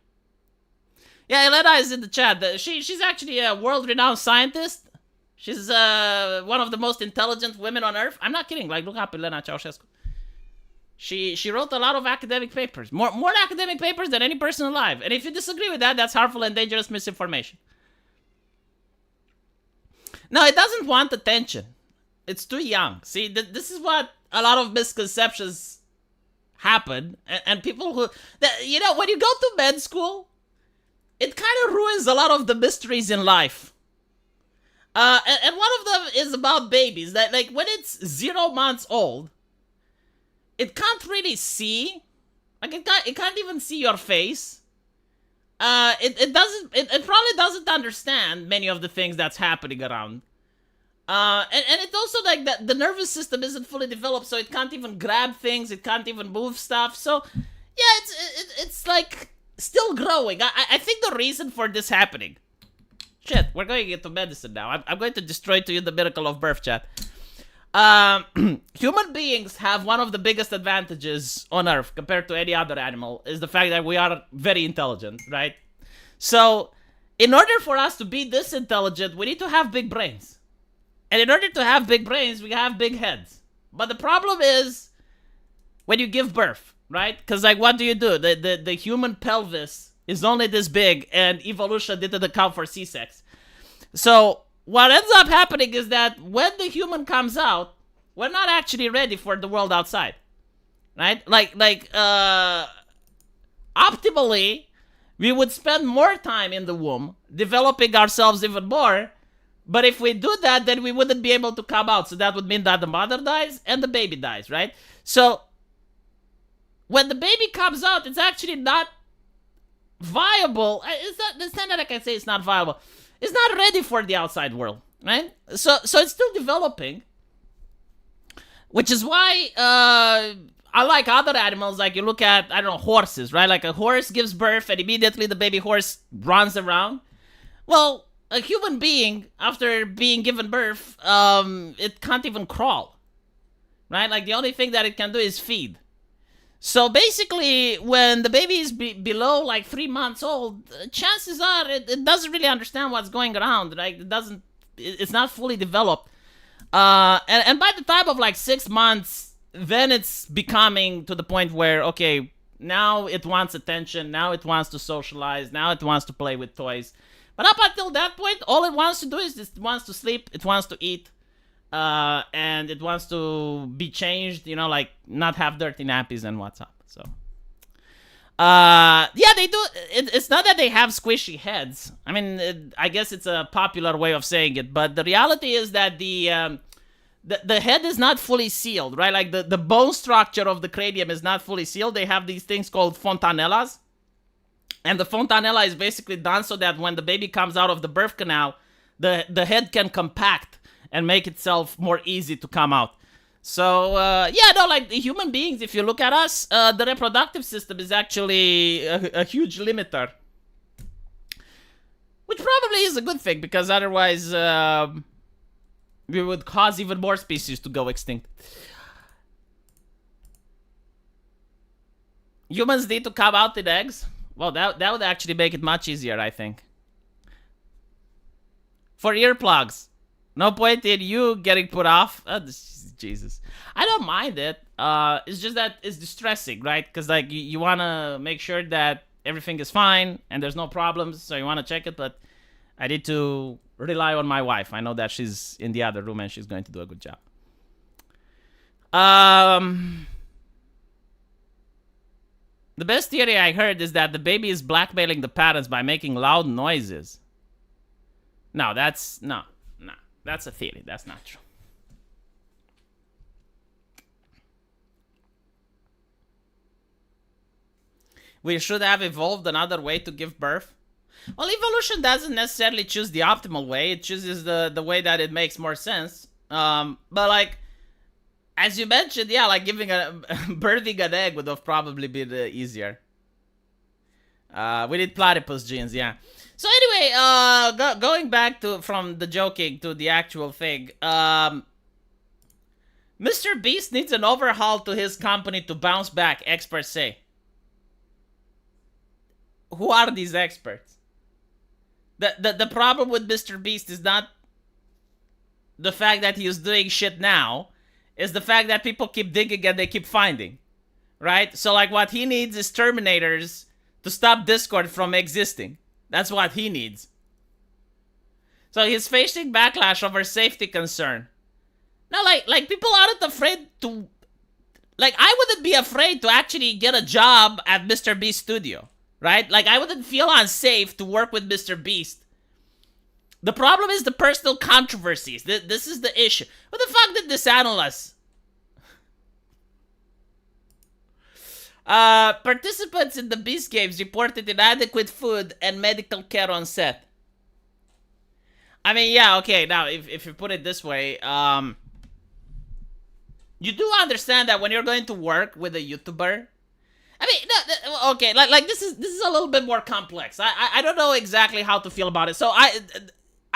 Yeah, Elena is in the chat. She's actually a world-renowned scientist. She's one of the most intelligent women on Earth. I'm not kidding. Like, look up Elena Ceausescu. She wrote a lot of academic papers. More academic papers than any person alive. And if you disagree with that, that's harmful and dangerous misinformation. No, it doesn't want attention. It's too young. See, this is what a lot of misconceptions happen. And people who... you know, when you go to med school, it kind of ruins a lot of the mysteries in life. And one of them is about babies. That, like, when it's 0 months old, it can't really see. Like, it can't even see your face. It probably doesn't understand many of the things that's happening around. And it's also like that the nervous system isn't fully developed, so it can't even grab things, it can't even move stuff. So, yeah, it's like still growing. I think the reason for this happening. Shit, we're going into medicine now. I'm going to destroy to you the miracle of birth, chat. Human beings have one of the biggest advantages on Earth compared to any other animal is the fact that we are very intelligent, right? So, in order for us to be this intelligent, we need to have big brains. And in order to have big brains, we have big heads. But the problem is when you give birth, right? Because, like, what do? The human pelvis is only this big, and evolution didn't account for C-sex. So, what ends up happening is that when the human comes out, we're not actually ready for the world outside, right? Optimally, we would spend more time in the womb, developing ourselves even more, but if we do that, then we wouldn't be able to come out, so that would mean that the mother dies and the baby dies, right? So, when the baby comes out, it's actually not viable. It's not that I can say it's not viable. It's not ready for the outside world, right? So it's still developing, which is why, unlike other animals, like you look at, I don't know, horses, right? Like a horse gives birth and immediately the baby horse runs around. Well, a human being, after being given birth, it can't even crawl, right? Like the only thing that it can do is feed. So basically, when the baby is below like 3 months old, chances are it doesn't really understand what's going around. Right? It's not fully developed. And by the time of like 6 months, then it's becoming to the point where, okay, Now it wants attention. Now it wants to socialize. Now it wants to play with toys. But up until that point, all it wants to do is it wants to sleep. It wants to eat. And it wants to be changed, like not have dirty nappies and what's up. So, yeah, they do. It's not that they have squishy heads. I mean, I guess it's a popular way of saying it, but the reality is that the head is not fully sealed, right? Like the bone structure of the cranium is not fully sealed. They have these things called fontanellas, and the fontanella is basically done so that when the baby comes out of the birth canal, the head can compact and make itself more easy to come out. So, like human beings, if you look at us, the reproductive system is actually a huge limiter. Which probably is a good thing, because otherwise we would cause even more species to go extinct. Humans need to come out in eggs? Well, that would actually make it much easier, I think. For earplugs. No point in you getting put off. Jesus. I don't mind it. It's just that it's distressing, right? Because, like, you want to make sure that everything is fine and there's no problems, so you want to check it, but I need to rely on my wife. I know that she's in the other room and she's going to do a good job. The best theory I heard is that the baby is blackmailing the parents by making loud noises. No, that's a theory. That's not true. We should have evolved another way to give birth. Well, evolution doesn't necessarily choose the optimal way. It chooses the way that it makes more sense. But like, as you mentioned, yeah, like birthing an egg would have probably been easier. We did platypus genes, yeah. So anyway, going back from the joking to the actual thing, Mr.Beast needs an overhaul to his company to bounce back, experts say. Who are these experts? The problem with Mr.Beast is not the fact that he is doing shit now, is the fact that people keep digging and they keep finding, right? So like what he needs is Terminators to stop Discord from existing. That's what he needs. So he's facing backlash over safety concern. Now, like people aren't afraid to... Like, I wouldn't be afraid to actually get a job at MrBeast Studio, right? Like, I wouldn't feel unsafe to work with MrBeast. The problem is the personal controversies. This is the issue. What the fuck did this analyst? Participants in the Beast Games reported inadequate food and medical care on set. I mean, yeah, okay, now, if you put it this way, you do understand that when you're going to work with a YouTuber, I mean, okay, like this is a little bit more complex. I don't know exactly how to feel about it, so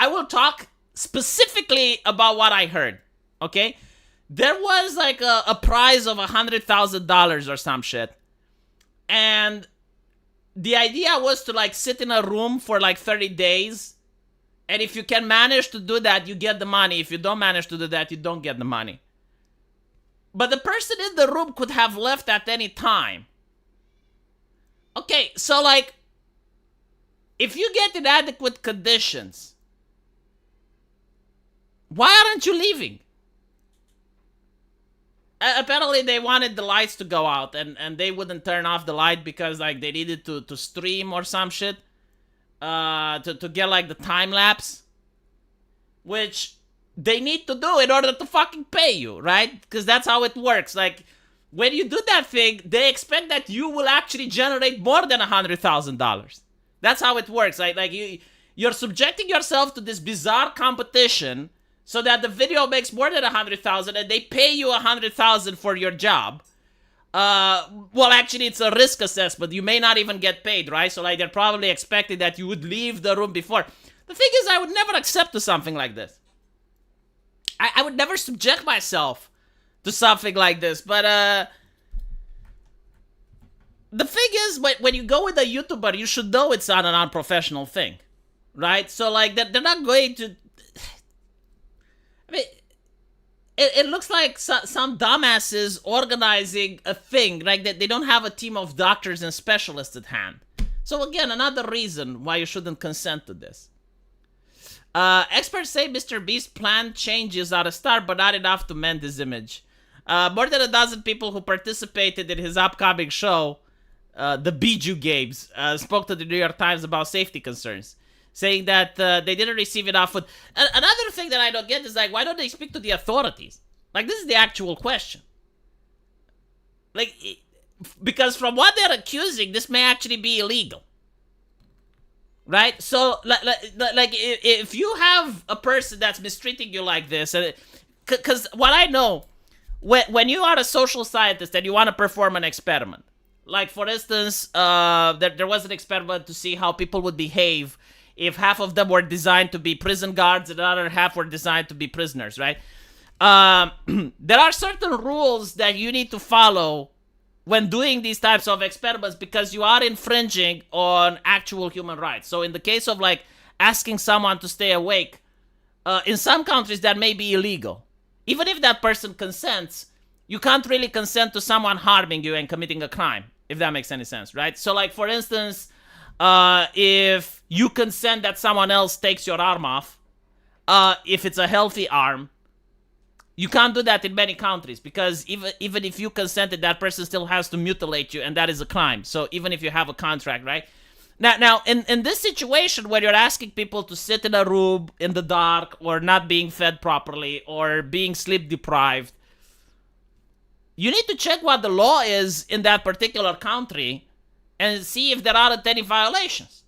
I will talk specifically about what I heard, okay? There was like a prize of $100,000 or some shit. And the idea was to like sit in a room for like 30 days. And if you can manage to do that, you get the money. If you don't manage to do that, you don't get the money. But the person in the room could have left at any time. Okay, so like, if you get inadequate conditions, why aren't you leaving? Apparently they wanted the lights to go out and they wouldn't turn off the light because like they needed to stream or some shit. To get like the time lapse. Which they need to do in order to fucking pay you, right? Because that's how it works. Like, when you do that thing, they expect that you will actually generate more than $100,000. That's how it works. Like you're subjecting yourself to this bizarre competition so that the video makes more than $100,000 and they pay you $100,000 for your job. Well, actually, it's a risk assessment. You may not even get paid, right? So, like, they're probably expecting that you would leave the room before. The thing is, I would never accept to something like this. I would never subject myself to something like this. But, the thing is, when you go with a YouTuber, you should know it's not an unprofessional thing, right? So, like, they're not going to... I mean, it looks like some dumbasses organizing a thing, like that they don't have a team of doctors and specialists at hand. So again, another reason why you shouldn't consent to this. Experts say MrBeast planned changes at the start, but not enough to mend his image. More than a dozen people who participated in his upcoming show, the Bijou Games, spoke to the New York Times about safety concerns, saying that they didn't receive enough food. Another thing that I don't get is, like, why don't they speak to the authorities? Like, this is the actual question. Like, because from what they're accusing, this may actually be illegal. Right? So, like if you have a person that's mistreating you like this, because what I know, when you are a social scientist and you want to perform an experiment, like, for instance, there was an experiment to see how people would behave if half of them were designed to be prison guards and the other half were designed to be prisoners, right? There are certain rules that you need to follow when doing these types of experiments, because you are infringing on actual human rights. So in the case of, like, asking someone to stay awake, in some countries that may be illegal. Even if that person consents, you can't really consent to someone harming you and committing a crime, if that makes any sense, right? So, like, for instance, if you consent that someone else takes your arm off, if it's a healthy arm, you can't do that in many countries, because even if you consented, that person still has to mutilate you, and that is a crime. So even if you have a contract, right? Now, in this situation where you're asking people to sit in a room in the dark, or not being fed properly, or being sleep deprived, you need to check what the law is in that particular country and see if there aren't any violations.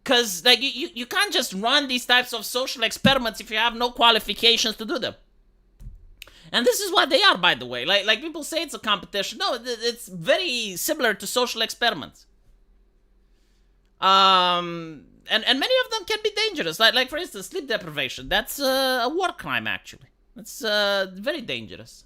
Because, like, you can't just run these types of social experiments if you have no qualifications to do them. And this is what they are, by the way. Like people say it's a competition. No, it's very similar to social experiments. And many of them can be dangerous. Like for instance, sleep deprivation. That's a war crime, actually. That's very dangerous.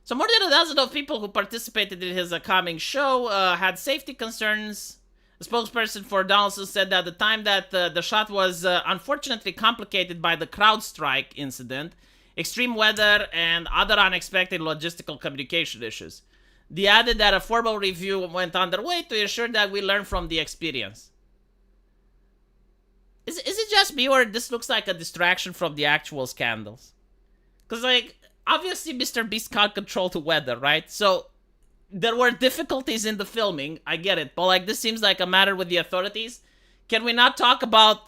So more than a dozen of people who participated in his upcoming show had safety concerns. A spokesperson for Donaldson said that the time that the shot was unfortunately complicated by the CrowdStrike incident, extreme weather, and other unexpected logistical communication issues. They added that a formal review went underway to ensure that we learn from the experience. Is it just me, or this looks like a distraction from the actual scandals? Because, like, obviously MrBeast can't control the weather, right? So there were difficulties in the filming, I get it, but, like, this seems like a matter with the authorities. Can we not talk about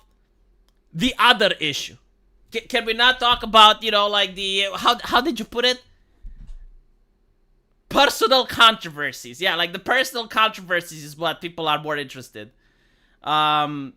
the other issue? Can we not talk about, you know, like the, how did you put it? Personal controversies. Yeah, like the personal controversies is what people are more interested. They added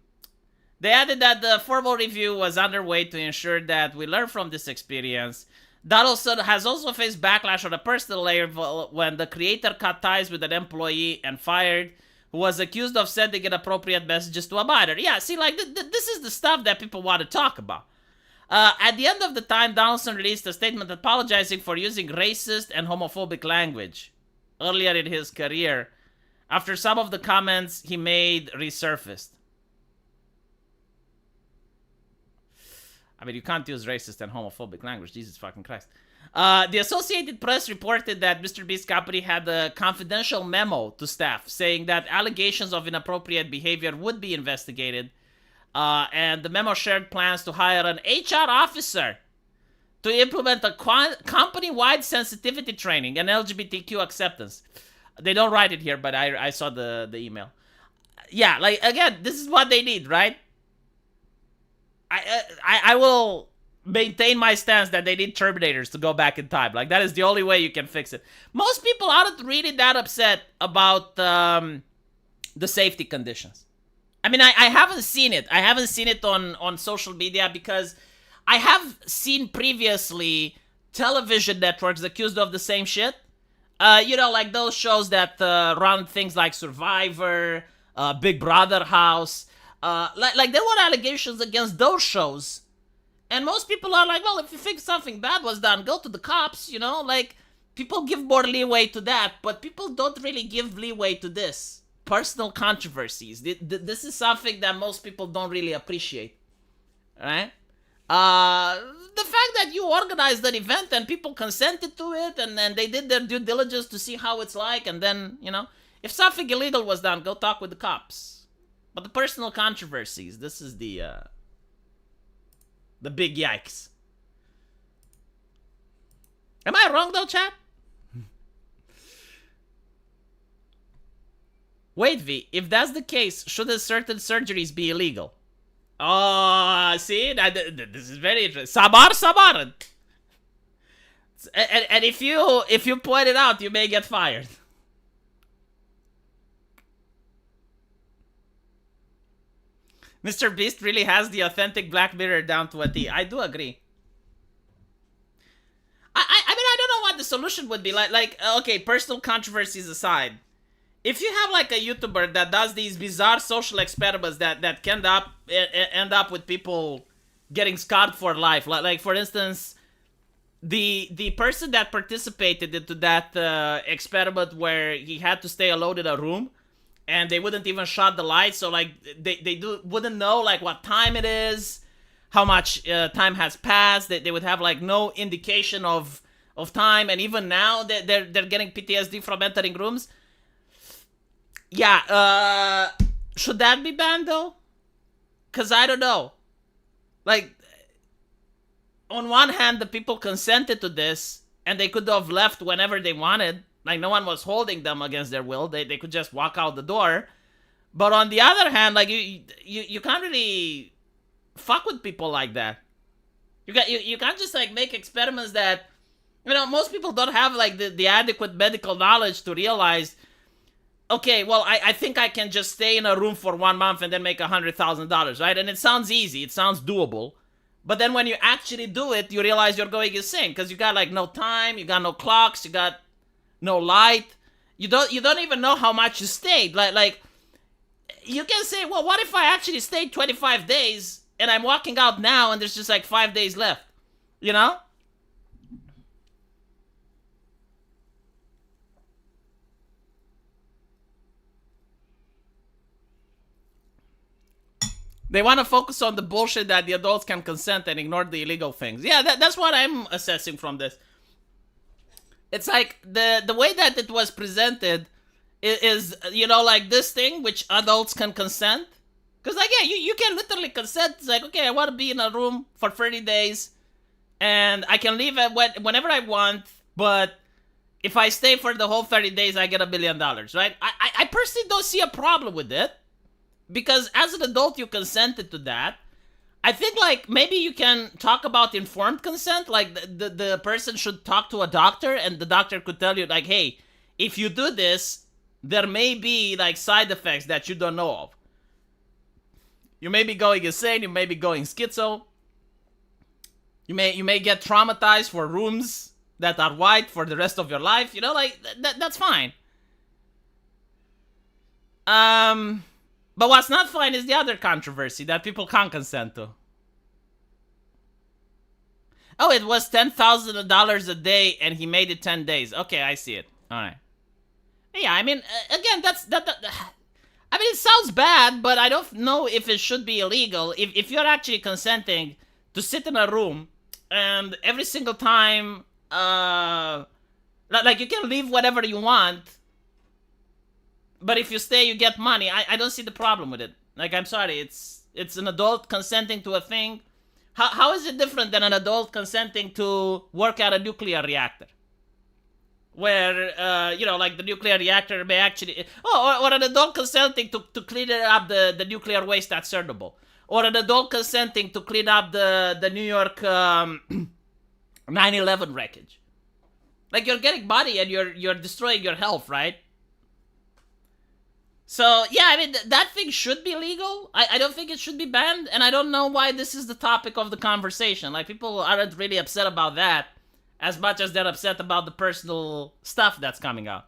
that the formal review was underway to ensure that we learn from this experience. Donaldson has also faced backlash on a personal level when the creator cut ties with an employee and fired, who was accused of sending inappropriate messages to a minor. Yeah, see, like, this is the stuff that people want to talk about. At the end of the time, Donaldson released a statement apologizing for using racist and homophobic language earlier in his career, after some of the comments he made resurfaced. I mean, you can't use racist and homophobic language, Jesus fucking Christ. The Associated Press reported that MrBeast company had a confidential memo to staff saying that allegations of inappropriate behavior would be investigated. And the memo shared plans to hire an HR officer to implement a company-wide sensitivity training and LGBTQ acceptance. They don't write it here, but I saw the email. Yeah, like, again, this is what they need, right? I will maintain my stance that they need Terminators to go back in time. Like, that is the only way you can fix it. Most people aren't really that upset about the safety conditions. I mean, I haven't seen it. I haven't seen it on social media, because I have seen previously television networks accused of the same shit. You know, like those shows that run things like Survivor, Big Brother House. Like there were allegations against those shows. And most people are like, well, if you think something bad was done, go to the cops, you know? Like, people give more leeway to that, but people don't really give leeway to this. Personal controversies. This is something that most people don't really appreciate. Right? The fact that you organized an event and people consented to it, and then they did their due diligence to see how it's like, and then, if something illegal was done, go talk with the cops. But the personal controversies, this is the big yikes. Am I wrong though, chat? Wait, V, if that's the case, shouldn't certain surgeries be illegal? Oh, see? This is very interesting. Sabar. And if you point it out, you may get fired. Mr. Beast really has the authentic Black Mirror down to a T. I do agree. I mean, I don't know what the solution would be. Like, okay, personal controversies aside, if you have like a YouTuber that does these bizarre social experiments that can end up with people getting scarred for life, like for instance, the person that participated into that experiment where he had to stay alone in a room, and they wouldn't even shut the lights, so like they wouldn't know like what time it is, how much time has passed. They would have like no indication of time, and even now they're getting PTSD from entering rooms. Yeah, should that be banned though? Cause I don't know. Like, on one hand, the people consented to this, and they could have left whenever they wanted. Like, no one was holding them against their will. They could just walk out the door. But on the other hand, like, you can't really fuck with people like that. You can't just like make experiments that, most people don't have like the adequate medical knowledge to realize, okay, well, I think I can just stay in a room for 1 month and then make $100,000, right? And it sounds easy, it sounds doable. But then when you actually do it, you realize you're going insane because you got like no time, you got no clocks, you got no light. You don't even know how much you stayed. Like you can say, well, what if I actually stayed 25 days and I'm walking out now and there's just like 5 days left, you know? They want to focus on the bullshit that the adults can consent and ignore the illegal things. Yeah, that's what I'm assessing from this. It's like the way that it was presented is like this thing which adults can consent. Because like, yeah, you can literally consent. It's like, okay, I want to be in a room for 30 days and I can leave whenever I want, but if I stay for the whole 30 days, I get $1 million, right? I personally don't see a problem with it. Because as an adult, you consented to that. I think, like, maybe you can talk about informed consent. Like, the person should talk to a doctor, and the doctor could tell you, like, hey, if you do this, there may be, like, side effects that you don't know of. You may be going insane, you may be going schizo. You may get traumatized for rooms that are white for the rest of your life. Like, that's fine. But what's not fine is the other controversy that people can't consent to. Oh, it was $10,000 a day and he made it 10 days. Okay, I see it. All right. Yeah, I mean, again, I mean, it sounds bad, but I don't know if it should be illegal. If you're actually consenting to sit in a room and every single time, like you can leave whatever you want, but if you stay, you get money. I don't see the problem with it. Like, I'm sorry, it's an adult consenting to a thing. How is it different than an adult consenting to work at a nuclear reactor? Where, like the nuclear reactor may actually... or an adult consenting to clean up the nuclear waste at Chernobyl. Or an adult consenting to clean up the New York 9/11 wreckage. Like, you're getting money and you're destroying your health, right? So, yeah, I mean, that thing should be legal. I don't think it should be banned, and I don't know why this is the topic of the conversation. Like, people aren't really upset about that as much as they're upset about the personal stuff that's coming out.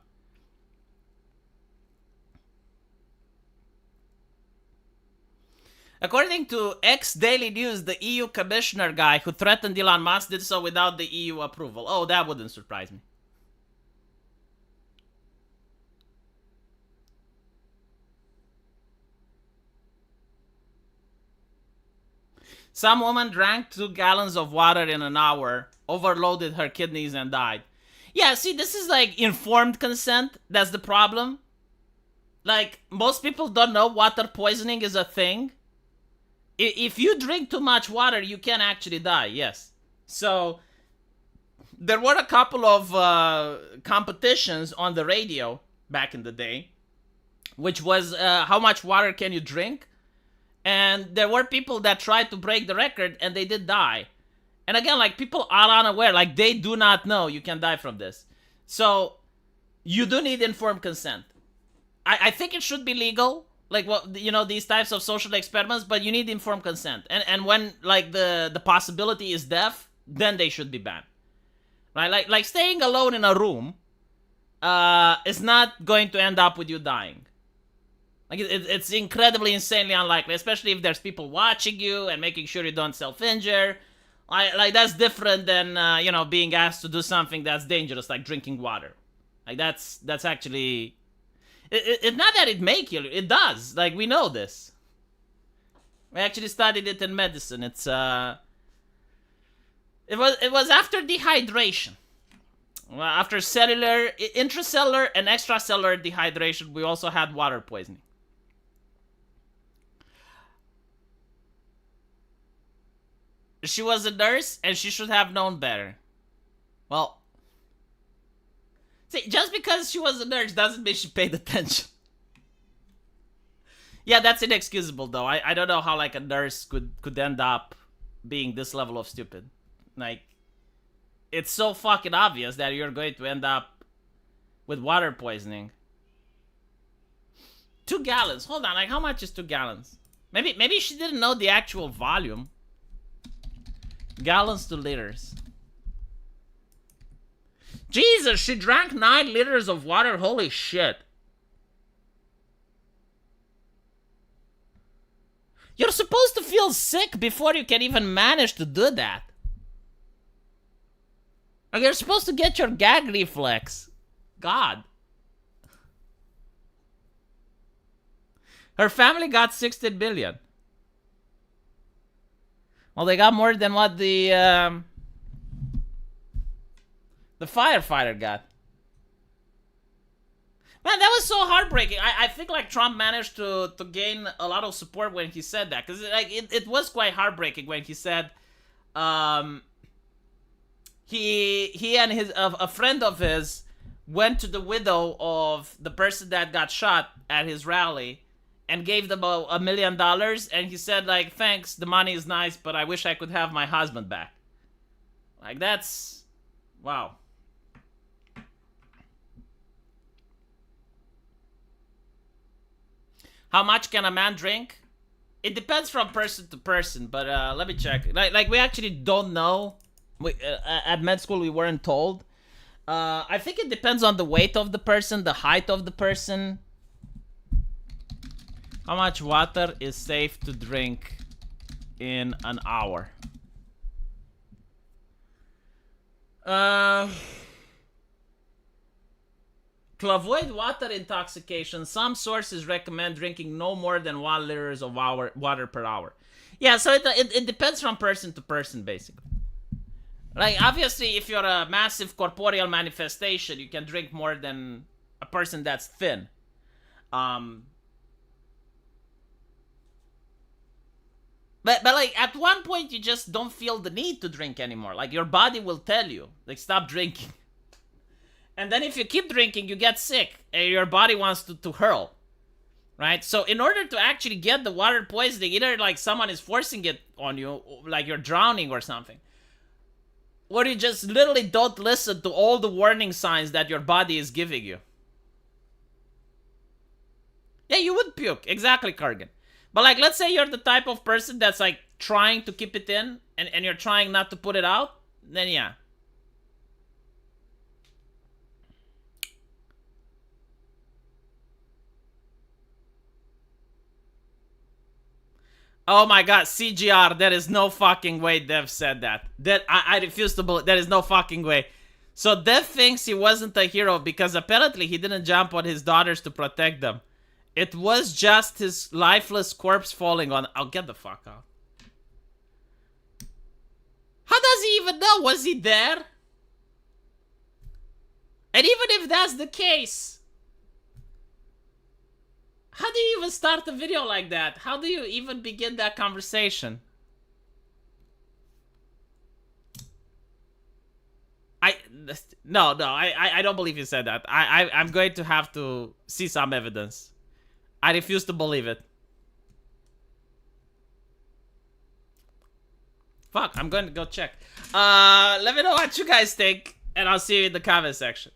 According to Daily News, the EU commissioner guy who threatened Elon Musk did so without the EU approval. Oh, that wouldn't surprise me. Some woman drank 2 gallons of water in an hour, overloaded her kidneys, and died. Yeah, see, this is like informed consent. That's the problem. Like, most people don't know water poisoning is a thing. If you drink too much water, you can actually die, yes. So, there were a couple of competitions on the radio back in the day, which was how much water can you drink? And there were people that tried to break the record, and they did die. And again, like, people are unaware. Like, they do not know you can die from this. So, you do need informed consent. I think it should be legal. Like, what, you know, these types of social experiments, but you need informed consent. And when, like, the possibility is death, then they should be banned. Right? Like staying alone in a room is not going to end up with you dying. Like, it's incredibly, insanely unlikely, especially if there's people watching you and making sure you don't self-injure. Like, that's different than, you know, being asked to do something that's dangerous, like drinking water. Like, that's actually... It's not that it may kill you. It does. Like, we know this. We actually studied it in medicine. It was after dehydration. After cellular, intracellular, and extracellular dehydration, we also had water poisoning. She was a nurse, and she should have known better. Well, see, just because she was a nurse doesn't mean she paid attention. Yeah, that's inexcusable, though. I don't know how, like, a nurse could end up being this level of stupid. Like, it's so fucking obvious that you're going to end up with water poisoning. 2 gallons. Hold on, like, how much is 2 gallons? Maybe she didn't know the actual volume. Gallons to liters. Jesus, she drank 9 liters of water. Holy shit. You're supposed to feel sick before you can even manage to do that. Like, you're supposed to get your gag reflex. God. Her family got 16 billion. Well, they got more than what the firefighter got. Man, that was so heartbreaking. I think, like, Trump managed to gain a lot of support when he said that. Because, like, it was quite heartbreaking when he said he and a friend of his went to the widow of the person that got shot at his rally and gave them $1 million. And he said, like, thanks, the money is nice, but I wish I could have my husband back. Like, that's... wow. How much can a man drink? It depends from person to person, but let me check. Like we actually don't know. At med school, we weren't told. I think it depends on the weight of the person, the height of the person. How much water is safe to drink in an hour? To avoid water intoxication, some sources recommend drinking no more than 1 liter of water per hour. Yeah, so it depends from person to person, basically. Like, obviously, if you're a massive corporeal manifestation, you can drink more than a person that's thin. But like, at one point, you just don't feel the need to drink anymore. Like, your body will tell you, like, stop drinking. And then if you keep drinking, you get sick, and your body wants to hurl. Right? So in order to actually get the water poisoning, either, like, someone is forcing it on you, like you're drowning or something, or you just literally don't listen to all the warning signs that your body is giving you. Yeah, you would puke. Exactly, Kargan. But, like, let's say you're the type of person that's, like, trying to keep it in, and you're trying not to put it out, then yeah. Oh my god, CGR, there is no fucking way Dev said that. I refuse to believe, there is no fucking way. So Dev thinks he wasn't a hero because apparently he didn't jump on his daughters to protect them. It was just his lifeless corpse falling on... Oh, get the fuck out. How does he even know? Was he there? And even if that's the case, how do you even start a video like that? How do you even begin that conversation? No, I don't believe you said that. I'm going to have to see some evidence. I refuse to believe it. Fuck, I'm going to go check. Let me know what you guys think, and I'll see you in the comment section.